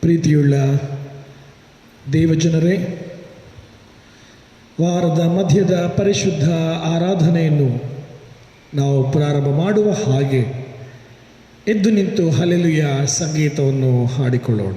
ಪ್ರೀತಿಯುಳ್ಳ ದೇವಜನರೇ, ವಾರದ ಮಧ್ಯದ ಪರಿಶುದ್ಧ ಆರಾಧನೆಯನ್ನು ನಾವು ಪ್ರಾರಂಭ ಮಾಡುವ ಹಾಗೆ ಎದ್ದು ನಿಂತು ಹಲ್ಲೆಲೂಯ ಸಂಗೀತವನ್ನು ಹಾಡಿಕೊಳ್ಳೋಣ.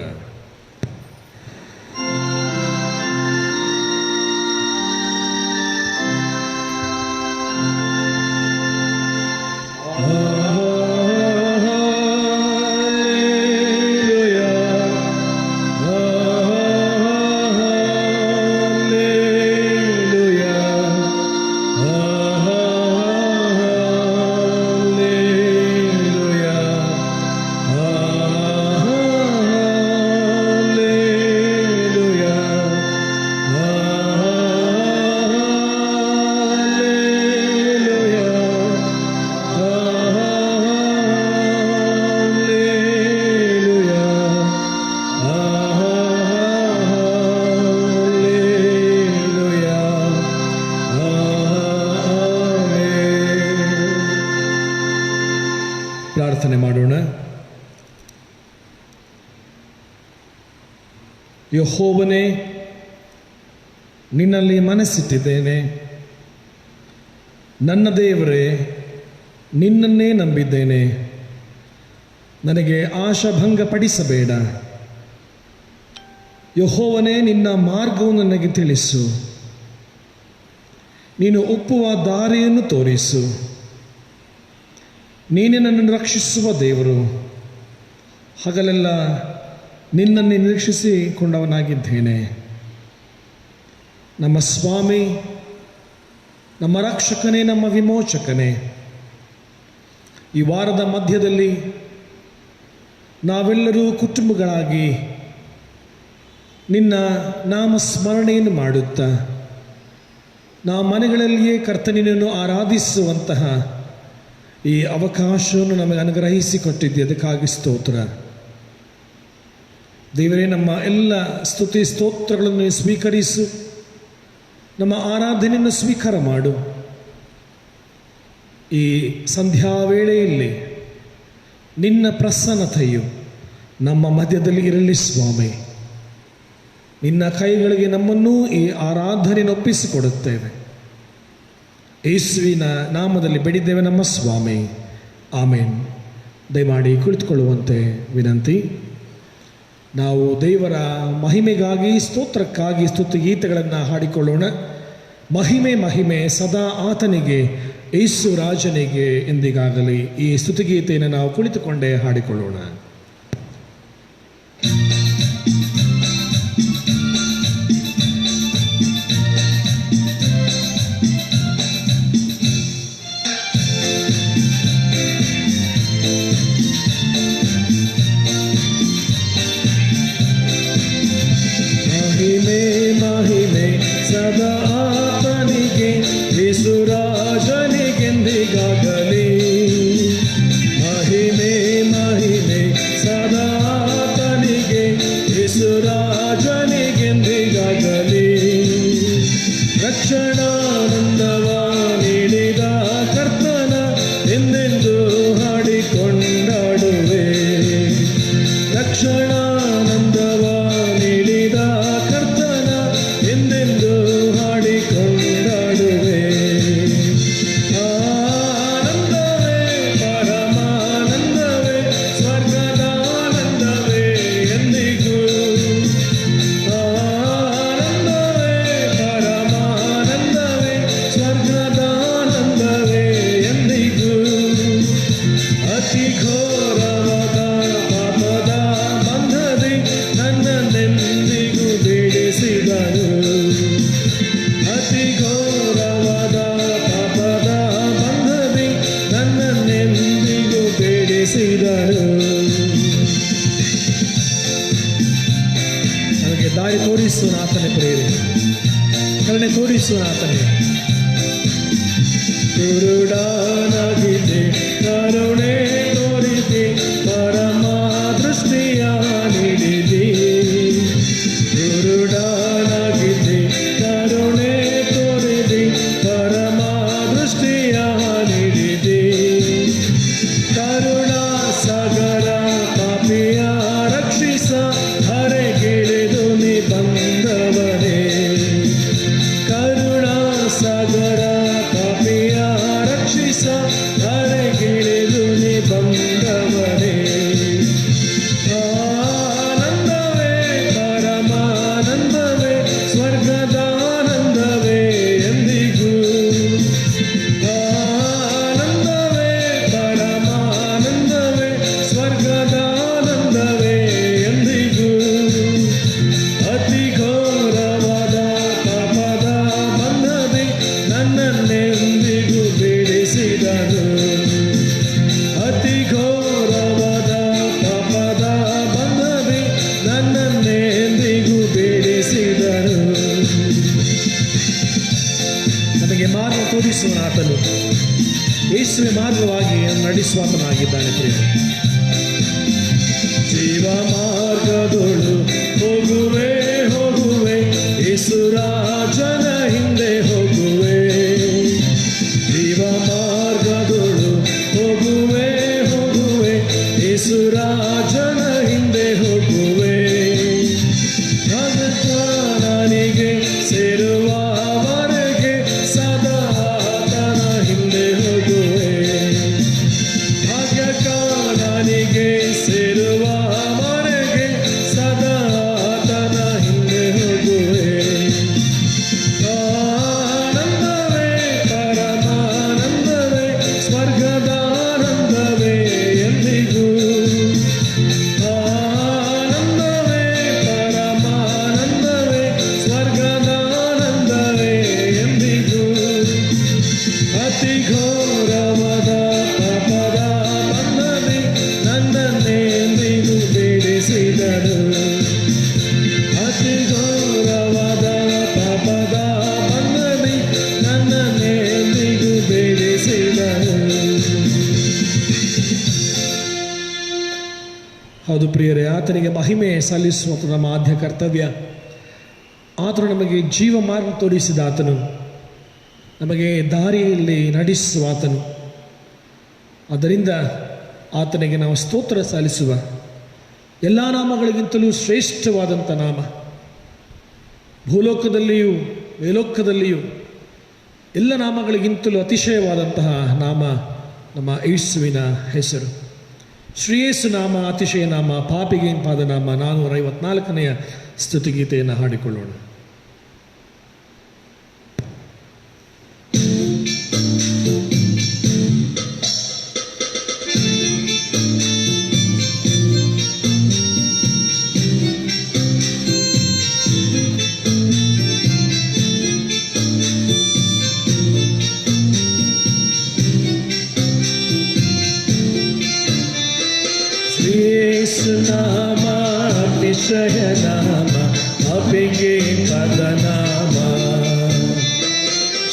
ಪ್ರಾರ್ಥನೆ ಮಾಡೋಣ. ಯೆಹೋವನೇ, ನಿನ್ನಲ್ಲಿ ಮನಸ್ಸಿಟ್ಟಿದ್ದೇನೆ. ನನ್ನ ದೇವರೇ, ನಿನ್ನನ್ನೇ ನಂಬಿದ್ದೇನೆ. ನನಗೆ ಆಶಾಭಂಗಪಡಿಸಬೇಡ. ಯೆಹೋವನೇ, ನಿನ್ನ ಮಾರ್ಗವನ್ನು ನನಗೆ ತಿಳಿಸು. ನೀನು ಒಪ್ಪುವ ದಾರಿಯನ್ನು ತೋರಿಸು. ನೀನೇ ನನ್ನನ್ನು ರಕ್ಷಿಸುವ ದೇವರು. ಹಗಲೆಲ್ಲ ನಿನ್ನನ್ನೇ ನಿರೀಕ್ಷಿಸಿಕೊಂಡವನಾಗಿದ್ದೇನೆ. ನಮ್ಮ ಸ್ವಾಮಿ, ನಮ್ಮ ರಕ್ಷಕನೇ, ನಮ್ಮ ವಿಮೋಚಕನೇ, ಈ ವಾರದ ಮಧ್ಯದಲ್ಲಿ ನಾವೆಲ್ಲರೂ ಕುಟುಂಬಗಳಾಗಿ ನಿನ್ನ ನಾಮಸ್ಮರಣೆಯನ್ನು ಮಾಡುತ್ತಾ ನಾವು ಮನೆಗಳಲ್ಲಿಯೇ ಕರ್ತನಿನನ್ನು ಆರಾಧಿಸುವಂತಹ ಈ ಅವಕಾಶವನ್ನು ನಮಗೆ ಅನುಗ್ರಹಿಸಿಕೊಟ್ಟಿದ್ದೆ. ಅದಕ್ಕಾಗಿ ಸ್ತೋತ್ರ. ದೇವರೇ, ನಮ್ಮ ಎಲ್ಲ ಸ್ತುತಿ ಸ್ತೋತ್ರಗಳನ್ನು ಸ್ವೀಕರಿಸು. ನಮ್ಮ ಆರಾಧನೆಯನ್ನು ಸ್ವೀಕಾರ ಮಾಡು. ಈ ಸಂಧ್ಯಾ ವೇಳೆಯಲ್ಲಿ ನಿನ್ನ ಪ್ರಸನ್ನತೆಯು ನಮ್ಮ ಮಧ್ಯದಲ್ಲಿ ಇರಲಿ ಸ್ವಾಮಿ. ನಿನ್ನ ಕೈಗಳಿಗೆ ನಮ್ಮನ್ನೂ ಈ ಆರಾಧನೆಯನ್ನು ಒಪ್ಪಿಸಿಕೊಡುತ್ತೇವೆ. ಯೇಸುವಿನ ನಾಮದಲ್ಲಿ ಬೇಡಿದ್ದೇವೆ ನಮ್ಮ ಸ್ವಾಮಿ, ಆಮೇನ್. ದಯಮಾಡಿ ಕುಳಿತುಕೊಳ್ಳುವಂತೆ ವಿನಂತಿ. ನಾವು ದೇವರ ಮಹಿಮೆಗಾಗಿ, ಸ್ತೋತ್ರಕ್ಕಾಗಿ ಸ್ತುತಿಗೀತೆಗಳನ್ನು ಹಾಡಿಕೊಳ್ಳೋಣ. ಮಹಿಮೆ ಮಹಿಮೆ ಸದಾ ಆತನಿಗೆ, ಯೇಸು ರಾಜನಿಗೆ ಎಂದಿಗಾಗಲಿ. ಈ ಸ್ತುತಿಗೀತೆಯನ್ನು ನಾವು ಕುಳಿತುಕೊಂಡೇ ಹಾಡಿಕೊಳ್ಳೋಣ. ಸದಾ ಆತನಿಗೆ, ಯೇಸು ರಾಜನಿಗೆಂದಿಗಾಗಲಿ. ಮಹಿಮೆ ಮಹಿಮೆ ಸದಾ ಆತನಿಗೆ, ಯೇಸು ರಾಜನಿಗೆಂದಿಗಾಗಲಿ. ರಕ್ಷಣಾನಂದವ ನೀಡಿದ ಕರ್ತನ ಎಂದೆಂದು ಹಾಡಿಕೊಂಡಾಡುವೆ. ರಕ್ಷಣಾನಂದವ ನೀಡಿದ ಕರ್ತನ ಎಂದೆಂದು ಹಾಡಿಕೊಂಡಾಡುವೆ. ಆನಂದವೇ ಪರಮಾನಂದವೇ, ಸ್ವರ್ಗದಾನಂದವೇ ಎಂದಿಗೂ. ಆನಂದವೇ ಪರಮಾನಂದವೇ, ಸ್ವರ್ಗದಾನಂದವೇ ಎಂದಿಗೂ. ಅತಿ ಘೋರವಾದ ಪಾಪದ ಬಂಧದಿ ನನ್ನನ್ನೆಂದಿಗೂ ಬಿಡಿಸಿದರು. ಅತಿ ಘೋರವಾದ ಪಾಪದ ಬಂಧದಿ ನನ್ನನ್ನೆಂದಿಗೂ ಬಿಡಿಸಿದರು. ನನಗೆ ದಾರಿ ತೋರಿಸು ನಾತನೇ ಪ್ರೇರೆ, ಕರುಣೆ ತೋರಿಸು ನಾತನೇ. ಕುರುಡಾನಾಗಿದ್ದೆ, ಕರುಣೆ ತೋರಿದೆ, ಪರಮ ದೃಷ್ಟಿಯ ನೀಡಿದೆ. ಕುರುಡಾನಾಗಿದ್ದೆ, ಕರುಣೆ ತೋರಿದೆ, ಪರಮ ದೃಷ್ಟಿಯ ನೀಡಿದೆ. ಕರುಣಾ ಸಾಗರ ಪಾಪಿಯ ರಕ್ಷಿಸ ಸಾಗರ ಪಾಪಿಯ ರಕ್ಷಿಸ ಧರೆಗಿಳಿದು ನೀ ಬಂದವನೇ. ಆನಂದವೇ ಪರಮಾನಂದವೇ ಸ್ವರ್ಗದಾನಂದವೇ ಎಂದಿಗೂ. ಆನಂದವೇ ಪರಮಾನಂದವೇ ಸ್ವರ್ಗದಾನಂದವೇ ಎಂದಿಗೂ. ಅತಿ ಘೋರವಾದ ಪಾಪದ ಬಂಧವೇ ನನ್ನನ್ನೆಂದಿಗೂ ಬಿಡಿಸಿದನು. ಅತಿ ಘೋರವಾದ ಪಾಪದ ಬಂಧವೇ ನನ್ನನ್ನೆಂದಿಗೂ ಬಿಡಿಸಿದನು. ನಮಗೆ ಮಾರ್ಗ ತೋರಿಸುವನಾತನು, ಯೇಸುವೆ ಮಾರ್ಗವಾಗಿ ನಡೆಸುವಾತನಾಗಿದ್ದಾನೆ. ಪ್ರಿಯರೇ, ಜೀವ ಮಾರ್ಗದೊಳು ಹೋಗುವೆ ಹೋಗುವೆ, ಯೇಸು ರಾಜನ ಹಿಂದೆ ಹೋಗುವೆ. ಜೀವ ಮಾರ್ಗದೊಳು ಹೋಗುವೆ ಹೋಗುವೆ, ಯೇಸು ರಾಜನ ಹಿಂದೆ ಹೋಗುವೆ. ನನಗೆ ಸೇರುವವರೆಗೆ ಸದಾ ಆತನ ಹಿಂದೆ ಹೋಗುವೆ. ಭಾಗ್ಯಕಾರನಿಗೆ ಸೇರುವವರೆಗೆ ಸದಾ ಆತನ ಹಿಂದೆ ಹೋಗುವೆ. ಆನಂದವೇ ಪರಮಾನಂದವೇ ಸ್ವರ್ಗದಾನಂದವೇ ಎಂದಿಗೂ. ಆನಂದವೇ ಪರಮಾನಂದವೇ ಸ್ವರ್ಗದಾನಂದವೇ ಎಂದಿಗೂ. ಅತಿ ಘೋರವಾದ ಪಾಪದ ಬಂಧವೇ ನನ್ನನ್ನೆಂದಿಗೂ ಬಿಡಿಸಿದನು. ಅತಿ ಘೋರವಾದ ಪಾಪದ ಬಂಧವೇ ನನ್ನನ್ನೆಂದಿಗೂ ಬಿಡಿಸಿದನು. ಹೌದು ಪ್ರಿಯರೇ, ಆತನಿಗೆ ಮಹಿಮೆ ಸಲ್ಲಿಸುವುದು ನಮ್ಮ ಆದ್ಯ ಕರ್ತವ್ಯ. ಆತನು ನಮಗೆ ಜೀವ ಮಾರ್ಗ ತೋರಿಸಿದ ಆತನು, ನಮಗೆ ದಾರಿಯಲ್ಲಿ ನಡೆಸುವ ಆತನು. ಆದ್ದರಿಂದ ಆತನಿಗೆ ನಾವು ಸ್ತೋತ್ರ ಸಲ್ಲಿಸುವ. ಎಲ್ಲ ನಾಮಗಳಿಗಿಂತಲೂ ಶ್ರೇಷ್ಠವಾದಂಥ ನಾಮ, ಭೂಲೋಕದಲ್ಲಿಯೂ ಮೇಲೋಕದಲ್ಲಿಯೂ ಎಲ್ಲ ನಾಮಗಳಿಗಿಂತಲೂ ಅತಿಶಯವಾದಂತಹ ನಾಮ ನಮ್ಮ ಯೇಸುವಿನ ಹೆಸರು. ಶ್ರೀಯೇಸು ನಾಮ ಅತಿಶಯ ನಾಮ, ಪಾಪಿಗೆ ಇಂಪಾದ ನಾಮ. 454ನೇ ಸ್ತುತಿಗೀತೆಯನ್ನು ಹಾಡಿಕೊಳ್ಳೋಣ. ಶ್ರೀಯೇಸು ನಾಮ ಅತಿಶಯ ನಾಮ, ಪಾಪಿಗೆ ಪದನಾಮ.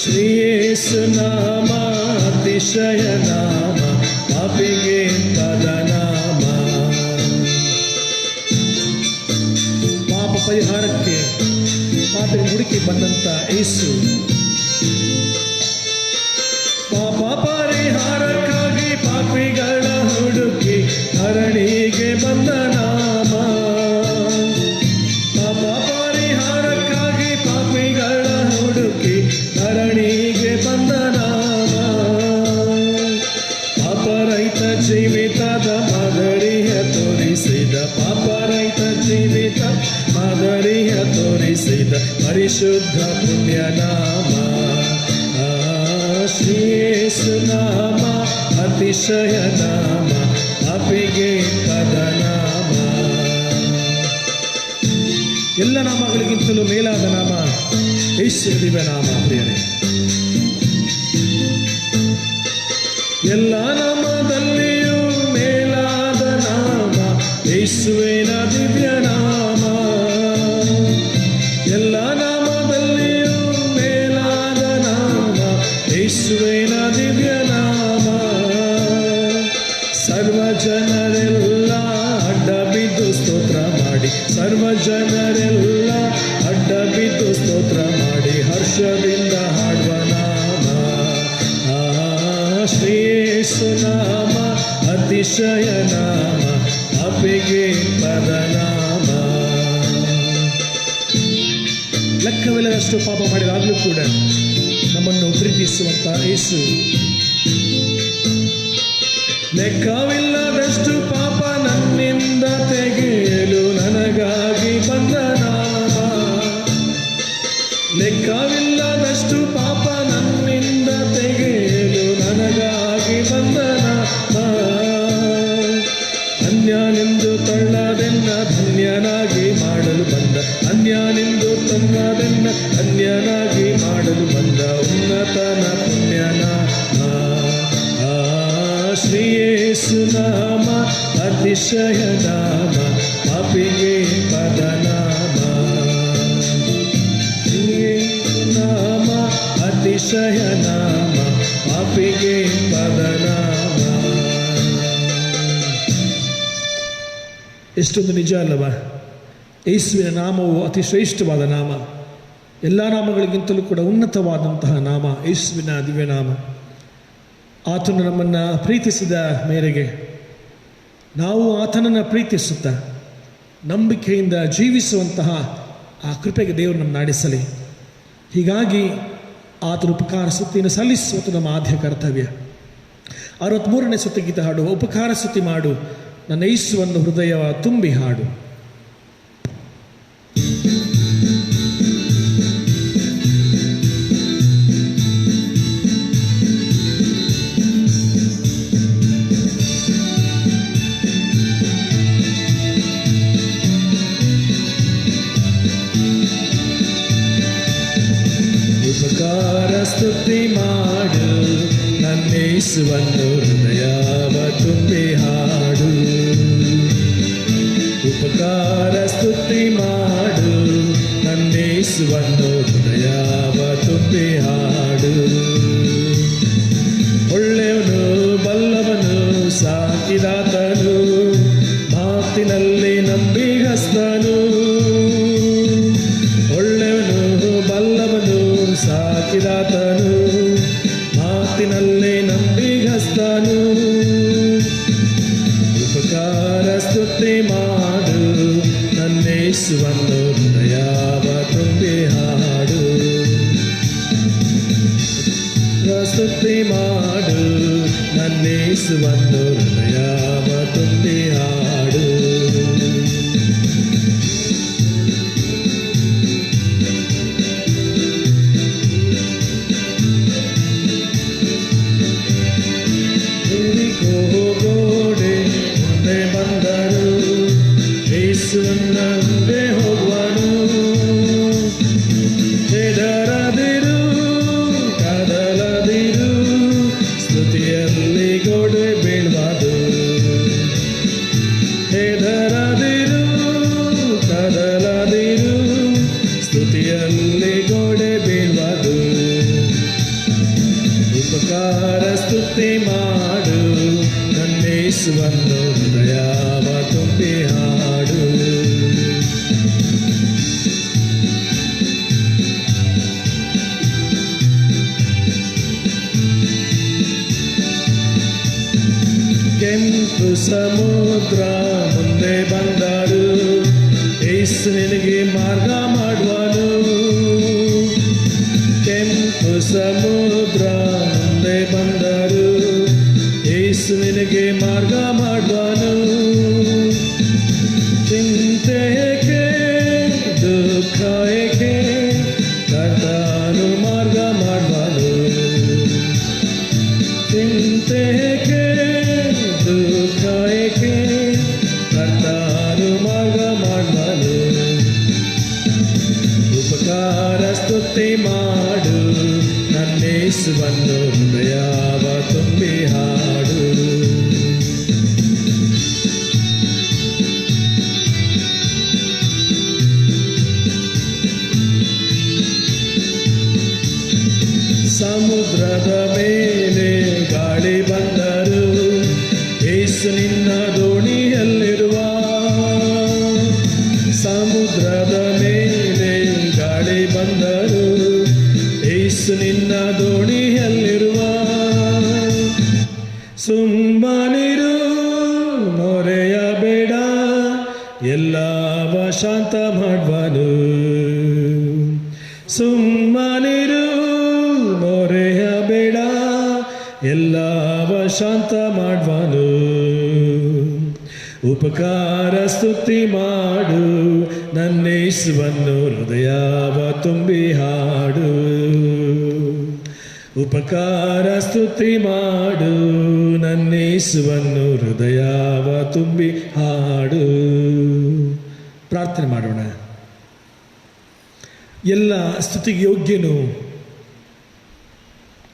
ಶ್ರೀಯೇಸು ನಾಮ ಅತಿಶಯ ನಾಮ, ಪಾಪಿಗೆ ಪದನಾಮ. ಪಾಪ ಪರಿಹಾರಕ್ಕೆ ಪಾಪಿಗೆ ಹುಡುಕಿ ಬಂದಂಥ ಯೇಸು, ಪಾಪ ಪರಿಹಾರಕ್ಕಾಗಿ ಪಾಪಿಗಳ ಹುಡುಕಿ ಧರಣಿಗೆ ಬಂದ ನಾಮ. ಪಾಪ ಪರಿಹಾರಕ್ಕಾಗಿ ಪಾಪಿಗಳ ಹುಡುಕಿ ಧರಣಿಗೆ ಬಂದ ನಾಮ. ಪಾಪರಹಿತ ಜೀವಿತದ ಮಾದರಿಯ ತೋರಿಸಿದ, ಪಾಪರಹಿತ ಜೀವಿತ ಮಾದರಿಯ ತೋರಿಸಿದ ಪರಿಶುದ್ಧ ಪುಣ್ಯ ನಾಮ. ಶ್ರೀಯೇಸು ನಾಮ ಅತಿಶಯ ನಾಮ, ಪಾಪಿಗೆ ಪದನಾಮ. ಎಲ್ಲ ನಾಮಗಳಿಗಿಂತಲೂ ಮೇಲಾದ ನಾಮ ಯೇಸು ದಿವ್ಯ ನಾಮ. ಪ್ರಿಯರೇ, ಎಲ್ಲ ನಾಮದಲ್ಲಿಯೂ ಮೇಲಾದ ನಾಮ ಯೇಸುವಿನ ದಿವ್ಯ ನಾಮ. ಎಲ್ಲ ನಾಮದಲ್ಲಿಯೂ ಮೇಲಾದ ನಾಮ ಯೇಸುವಿನ ದಿವ್ಯ ನಾಮ. ಸರ್ವ ಜನರೆಲ್ಲ ಅಡ್ಡ ಬಿದ್ದು ಸ್ತೋತ್ರ ಮಾಡಿ, ಸರ್ವ ಜನರೆಲ್ಲ ಅಡ್ಡ ಬಿದ್ದು ಸ್ತೋತ್ರ ಮಾಡಿ ಹರ್ಷದಿಂದ ಹಾಡುವ ನಾಮ. ಶ್ರೀಯೇಸು ನಾಮ ಅತಿಶಯ ನಾಮ, ಪಾಪಿಗೆ ಪದನಾಮ. ಲೆಕ್ಕವಿಲ್ಲದಷ್ಟು ಪಾಪ ಮಾಡಿದಾಗಲೂ ಕೂಡ ನಮ್ಮನ್ನು ಪ್ರೀತಿಸುವಂತ ಯೇಸು. ಲೆಕ್ಕವಿಲ್ಲದಷ್ಟು ಪಾಪ ನನ್ನಿಂದ ತೆಗೆಯಲು ನನಗಾಗಿ ಬಂದ ನಾಮ. ಲೆಕ್ಕವಿಲ್ಲದಷ್ಟು ಪಾಪ ನನ್ನಿಂದ ತೆಗೆಯಲು ನನಗಾಗಿ ಬಂದ ನಾಮ. ಅನ್ಯನೆಂದು ತಳ್ಳದೆನ್ನ ಧನ್ಯನಾಗಿ ಮಾಡಲು ಬಂದ, ಅನ್ಯನೆಂದು ತನ್ನದೆನ್ನ ಧನ್ಯನಾಗಿ ಮಾಡಲು ಬಂದ ಉನ್ನತನ ಪುಣ್ಯನ ಶ್ರೀ ಯೇಸು ನಾಮ ಅತಿಶಯ ನಾಮ, ಪಾಪಿಗೆ ಪದನಾಮ. ಶ್ರೀ ಯೇಸು ನಾಮ ಅತಿಶಯ ನಾಮ, ಪಾಪಿಗೆ ಪದನಾಮ. ಎಷ್ಟೊಂದು ನಿಜ ಅಲ್ಲವಾ? ಯೇಸುವಿನ ನಾಮವು ಅತಿ ಶ್ರೇಷ್ಠವಾದ ನಾಮ, ಎಲ್ಲ ನಾಮಗಳಿಗಿಂತಲೂ ಕೂಡ ಉನ್ನತವಾದಂತಹ ನಾಮ ಯೇಸುವಿನ ದಿವ್ಯನಾಮ. ಆತನು ನಮ್ಮನ್ನು ಪ್ರೀತಿಸಿದ ಮೇರೆಗೆ ನಾವು ಆತನನ್ನು ಪ್ರೀತಿಸುತ್ತಾ ನಂಬಿಕೆಯಿಂದ ಜೀವಿಸುವಂತಹ ಆ ಕೃಪೆಗೆ ದೇವರು ನಮ್ಮ ನಡೆಸಲಿ. ಹೀಗಾಗಿ ಆತನ ಉಪಕಾರ ಸ್ತುತಿಯನ್ನು ಸಲ್ಲಿಸುವುದು ನಮ್ಮ ಆದ್ಯ ಕರ್ತವ್ಯ. 63ನೇ ಸ್ತುತಿ ಗೀತೆ ಹಾಡು, ಉಪಕಾರ ಸ್ತುತಿ ಮಾಡು ನನ್ನ ಯೇಸುವನ್ನು ಹೃದಯ ತುಂಬಿ ಹಾಡು. ಉಪಕಾರ ಸ್ತುತಿ ಮಾಡು ನನ್ನ ಯೇಸುವನ್ನು ಹೃದಯವ ತುಂಬಿ ಹಾಡು. ಉಪಕಾರ ಸ್ತುತಿ ಮಾಡು ನನ್ನ ಯೇಸುವನ್ನು ಹೃದಯವ ತುಂಬಿ ಹಾಡು. ಒಳ್ಳೆಯವನು ಬಲ್ಲವನು ಸಾಕಿದಾತನು, ಮಾತಿನಲ್ಲಿ ನಂಬಿಗಸ್ತನು. ಒಳ್ಳೆಯವನು ಬಲ್ಲವನು ಸಾಕಿದಾತನು, ಮಾತಿನಲ್ಲಿ ನಂಬಿಗಸ್ತನು. ಉಪಕಾರ ಸ್ತುತಿ ಮಾಡು ನನ್ನ ಯೇಸುವನ್ನು ಹೃದಯವ ತುಂಬಿ ಹಾಡು. ಸ್ತುತಿ ಮಾಡು ನನ್ನ ಯೇಸುವನ್ನು ಹೃದಯವ ತುಂಬಿ ಹಾಡು. ಗೋಡೆ ಮುಂದೆ ಬಂದರು, ಯೇಸುವಿನಂತೆ ಹೋಗುವನು. ಹೆದರದಿರು ಕದಲದಿರು, ಸ್ತುತಿಯಲ್ಲಿ ಗೋಡೆ ಬೀಳ್ಬಾರ್ದು. ಹೆದರದಿರು ಕದಲದಿರು, ಸ್ತುತಿಯಲ್ಲಿ ಗೋಡೆ ಬೀಳ್ಬಾರ್ದು. ಉಪಕಾರ ಸ್ತುತಿ ಮಾಡು ನನ್ನ ಯೇಸುವನ್ನು ಹೃದಯವ ತುಂಬಿ ಹಾಡು. ಕೆಂಪು ಸಮುದ್ರ ಮುಂದೆ ಬಂದರು, ಯೇಸು ನಿನಗೆ ಮಾರ್ಗ ಮಾಡುವನು. ಕೆಂಪು ಸಮುದ್ರ ಮುಂದೆ ಬಂದರು, ಯೇಸು ನಿನಗೆ ಮಾರ್ಗ ಮಾಡುವನು. ಚಿಂತೆ ಏಕೆ ದುಃಖ ಏಕೆ, ಕರ್ತನು ಮಾರ್ಗ ಮಾಡುವನು. ಚಿಂತೆ ಏಕೆ ದುಃಖ ಏಕೆ, ಕರ್ತನು ಮಾರ್ಗ ಮಾಡುವನು. ಉಪಕಾರ ಸ್ತುತಿ ಮಾಡು ನನ್ನ ಯೇಸುವನ್ನು ಹೃದಯವ ತುಂಬಿ ಹಾಡು. ಸಮುದ್ರದ ಮೇಲೆ ಗಾಳಿ ಬಂದರು, ಯೇಸು ನಿನ್ನ ದೋಣಿಯಲ್ಲಿರುವ. ಸಮುದ್ರದ ಮೇಲೆ ಗಾಳಿ ಬಂದರು, ಯೇಸು ನಿನ್ನ ದೋಣಿಯಲ್ಲಿರುವ. ಸುಮ್ಮನಿರು ಮೊರೆಯಬೇಡ, ಎಲ್ಲವ ಶಾಂತ ಮಾಡುವನು. ಸುಮ್ಮನಿರು ಶಾಂತ ಮಾಡ್ವಾನು. ಉಪಕಾರ ಸ್ತುತಿ ಮಾಡು, ನನ್ನೇಸುವನ್ನು ಹೃದಯವ ತುಂಬಿ ಹಾಡು. ಉಪಕಾರ ಸ್ತುತಿ ಮಾಡು, ನನ್ನೇಸುವನ್ನು ಹೃದಯವ ತುಂಬಿ ಹಾಡು. ಪ್ರಾರ್ಥನೆ ಮಾಡೋಣ. ಎಲ್ಲ ಸ್ತುತಿಗೆ ಯೋಗ್ಯನು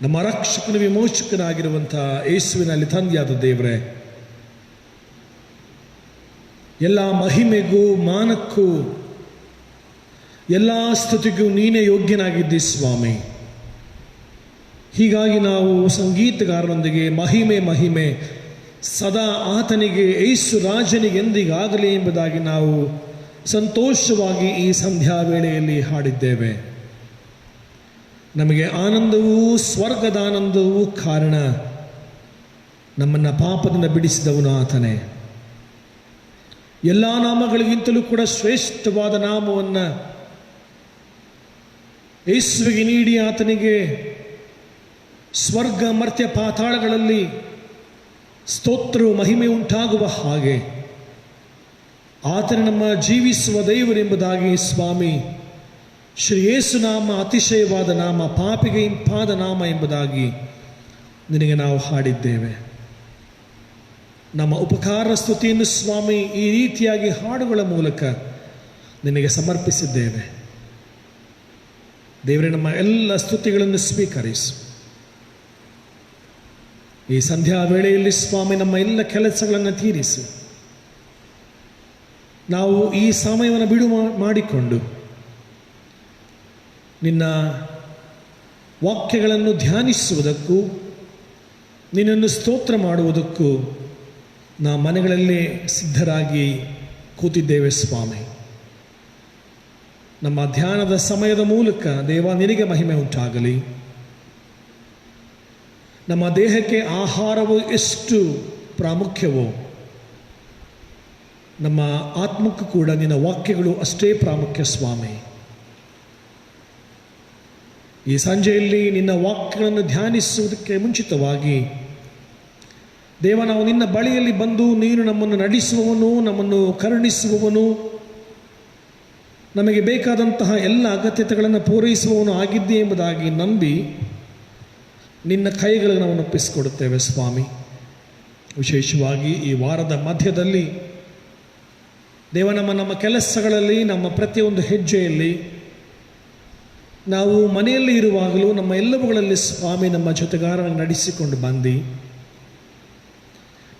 ನಮ್ಮ ರಕ್ಷಕನ ವಿಮೋಚಕನಾಗಿರುವಂಥ ಯೇಸುವಿನಲ್ಲಿ ತಂದೆಯಾದ ದೇವರೇ, ಎಲ್ಲ ಮಹಿಮೆಗೂ ಮಾನಕ್ಕೂ ಎಲ್ಲ ಸ್ತುತಿಗೂ ನೀನೇ ಯೋಗ್ಯನಾಗಿದ್ದಿ ಸ್ವಾಮಿ. ಹೀಗಾಗಿ ನಾವು ಸಂಗೀತಗಾರರೊಂದಿಗೆ ಮಹಿಮೆ ಮಹಿಮೆ ಸದಾ ಆತನಿಗೆ, ಯೇಸು ರಾಜನಿಗೆ ಎಂದಿಗಾಗಲಿ ಎಂಬುದಾಗಿ ನಾವು ಸಂತೋಷವಾಗಿ ಈ ಸಂಧ್ಯಾ ವೇಳೆಯಲ್ಲಿ ಹಾಡಿದ್ದೇವೆ. ನಮಗೆ ಆನಂದವೂ ಸ್ವರ್ಗದ ಆನಂದವೂ ಕಾರಣ. ನಮ್ಮನ್ನು ಪಾಪದಿಂದ ಬಿಡಿಸಿದವನು ಆತನೇ. ಎಲ್ಲ ನಾಮಗಳಿಗಿಂತಲೂ ಕೂಡ ಶ್ರೇಷ್ಠವಾದ ನಾಮವನ್ನು ಯೇಸುವಿಗೆ ನೀಡಿ ಆತನಿಗೆ ಸ್ವರ್ಗ ಮರ್ತ್ಯ ಪಾತಾಳಗಳಲ್ಲಿ ಸ್ತೋತ್ರವು ಮಹಿಮೆ ಉಂಟಾಗುವ ಹಾಗೆ ಆತನ ನಮ್ಮ ಜೀವಿಸುವ ದೇವರೆಂಬುದಾಗಿ ಸ್ವಾಮಿ, ಶ್ರೀ ಯೇಸು ನಾಮ ಅತಿಶಯವಾದ ನಾಮ, ಪಾಪಿಗೆ ಇಂಪಾದ ನಾಮ ಎಂಬುದಾಗಿ ನಿನಗೆ ನಾವು ಹಾಡಿದ್ದೇವೆ. ನಮ್ಮ ಉಪಕಾರ ಸ್ತುತಿಯನ್ನು ಸ್ವಾಮಿ ಈ ರೀತಿಯಾಗಿ ಹಾಡುಗಳ ಮೂಲಕ ನಿನಗೆ ಸಮರ್ಪಿಸಿದ್ದೇವೆ. ದೇವರೇ, ನಮ್ಮ ಎಲ್ಲ ಸ್ತುತಿಗಳನ್ನು ಸ್ವೀಕರಿಸು. ಈ ಸಂಧ್ಯಾ ವೇಳೆಯಲ್ಲಿ ಸ್ವಾಮಿ ನಮ್ಮ ಎಲ್ಲ ಕೆಲಸಗಳನ್ನು ತೀರಿಸಿ ನಾವು ಈ ಸಮಯವನ್ನು ಬಿಡು ಮಾಡಿಕೊಂಡು ನಿನ್ನ ವಾಕ್ಯಗಳನ್ನು ಧ್ಯಾನಿಸುವುದಕ್ಕೂ ನಿನ್ನನ್ನು ಸ್ತೋತ್ರ ಮಾಡುವುದಕ್ಕೂ ನಾವು ಮನೆಗಳಲ್ಲೇ ಸಿದ್ಧರಾಗಿ ಕೂತಿದ್ದೇವೆ ಸ್ವಾಮಿ. ನಮ್ಮ ಧ್ಯಾನದ ಸಮಯದ ಮೂಲಕ ದೇವ ನಿನಗೆ ಮಹಿಮೆ ಉಂಟಾಗಲಿ. ನಮ್ಮ ದೇಹಕ್ಕೆ ಆಹಾರವು ಎಷ್ಟು ಪ್ರಾಮುಖ್ಯವೋ ನಮ್ಮ ಆತ್ಮಕ್ಕೂ ಕೂಡ ನಿನ್ನ ವಾಕ್ಯಗಳು ಅಷ್ಟೇ ಪ್ರಾಮುಖ್ಯ ಸ್ವಾಮಿ. ಈ ಸಂಜೆಯಲ್ಲಿ ನಿನ್ನ ವಾಕ್ಯಗಳನ್ನು ಧ್ಯಾನಿಸುವುದಕ್ಕೆ ಮುಂಚಿತವಾಗಿ ದೇವ, ನಾವು ನಿನ್ನ ಬಳಿಯಲ್ಲಿ ಬಂದು ನೀನು ನಮ್ಮನ್ನು ನಡೆಸುವವನು, ನಮ್ಮನ್ನು ಕರುಣಿಸುವವನು, ನಮಗೆ ಬೇಕಾದಂತಹ ಎಲ್ಲ ಅಗತ್ಯತೆಗಳನ್ನು ಪೂರೈಸುವವನು ಆಗಿದ್ದೆ ಎಂಬುದಾಗಿ ನಂಬಿ ನಿನ್ನ ಕೈಗಳನ್ನು ನಾವು ಒಪ್ಪಿಸಿಕೊಡುತ್ತೇವೆ ಸ್ವಾಮಿ. ವಿಶೇಷವಾಗಿ ಈ ವಾರದ ಮಧ್ಯದಲ್ಲಿ ದೇವ, ನಮ್ಮ ಕೆಲಸಗಳಲ್ಲಿ, ನಮ್ಮ ಪ್ರತಿಯೊಂದು ಹೆಜ್ಜೆಯಲ್ಲಿ, ನಾವು ಮನೆಯಲ್ಲಿ ಇರುವಾಗಲೂ ನಮ್ಮ ಎಲ್ಲವುಗಳಲ್ಲಿ ಸ್ವಾಮಿ ನಮ್ಮ ಜೊತೆಗಾರನ ನಡೆಸಿಕೊಂಡು ಬಂದು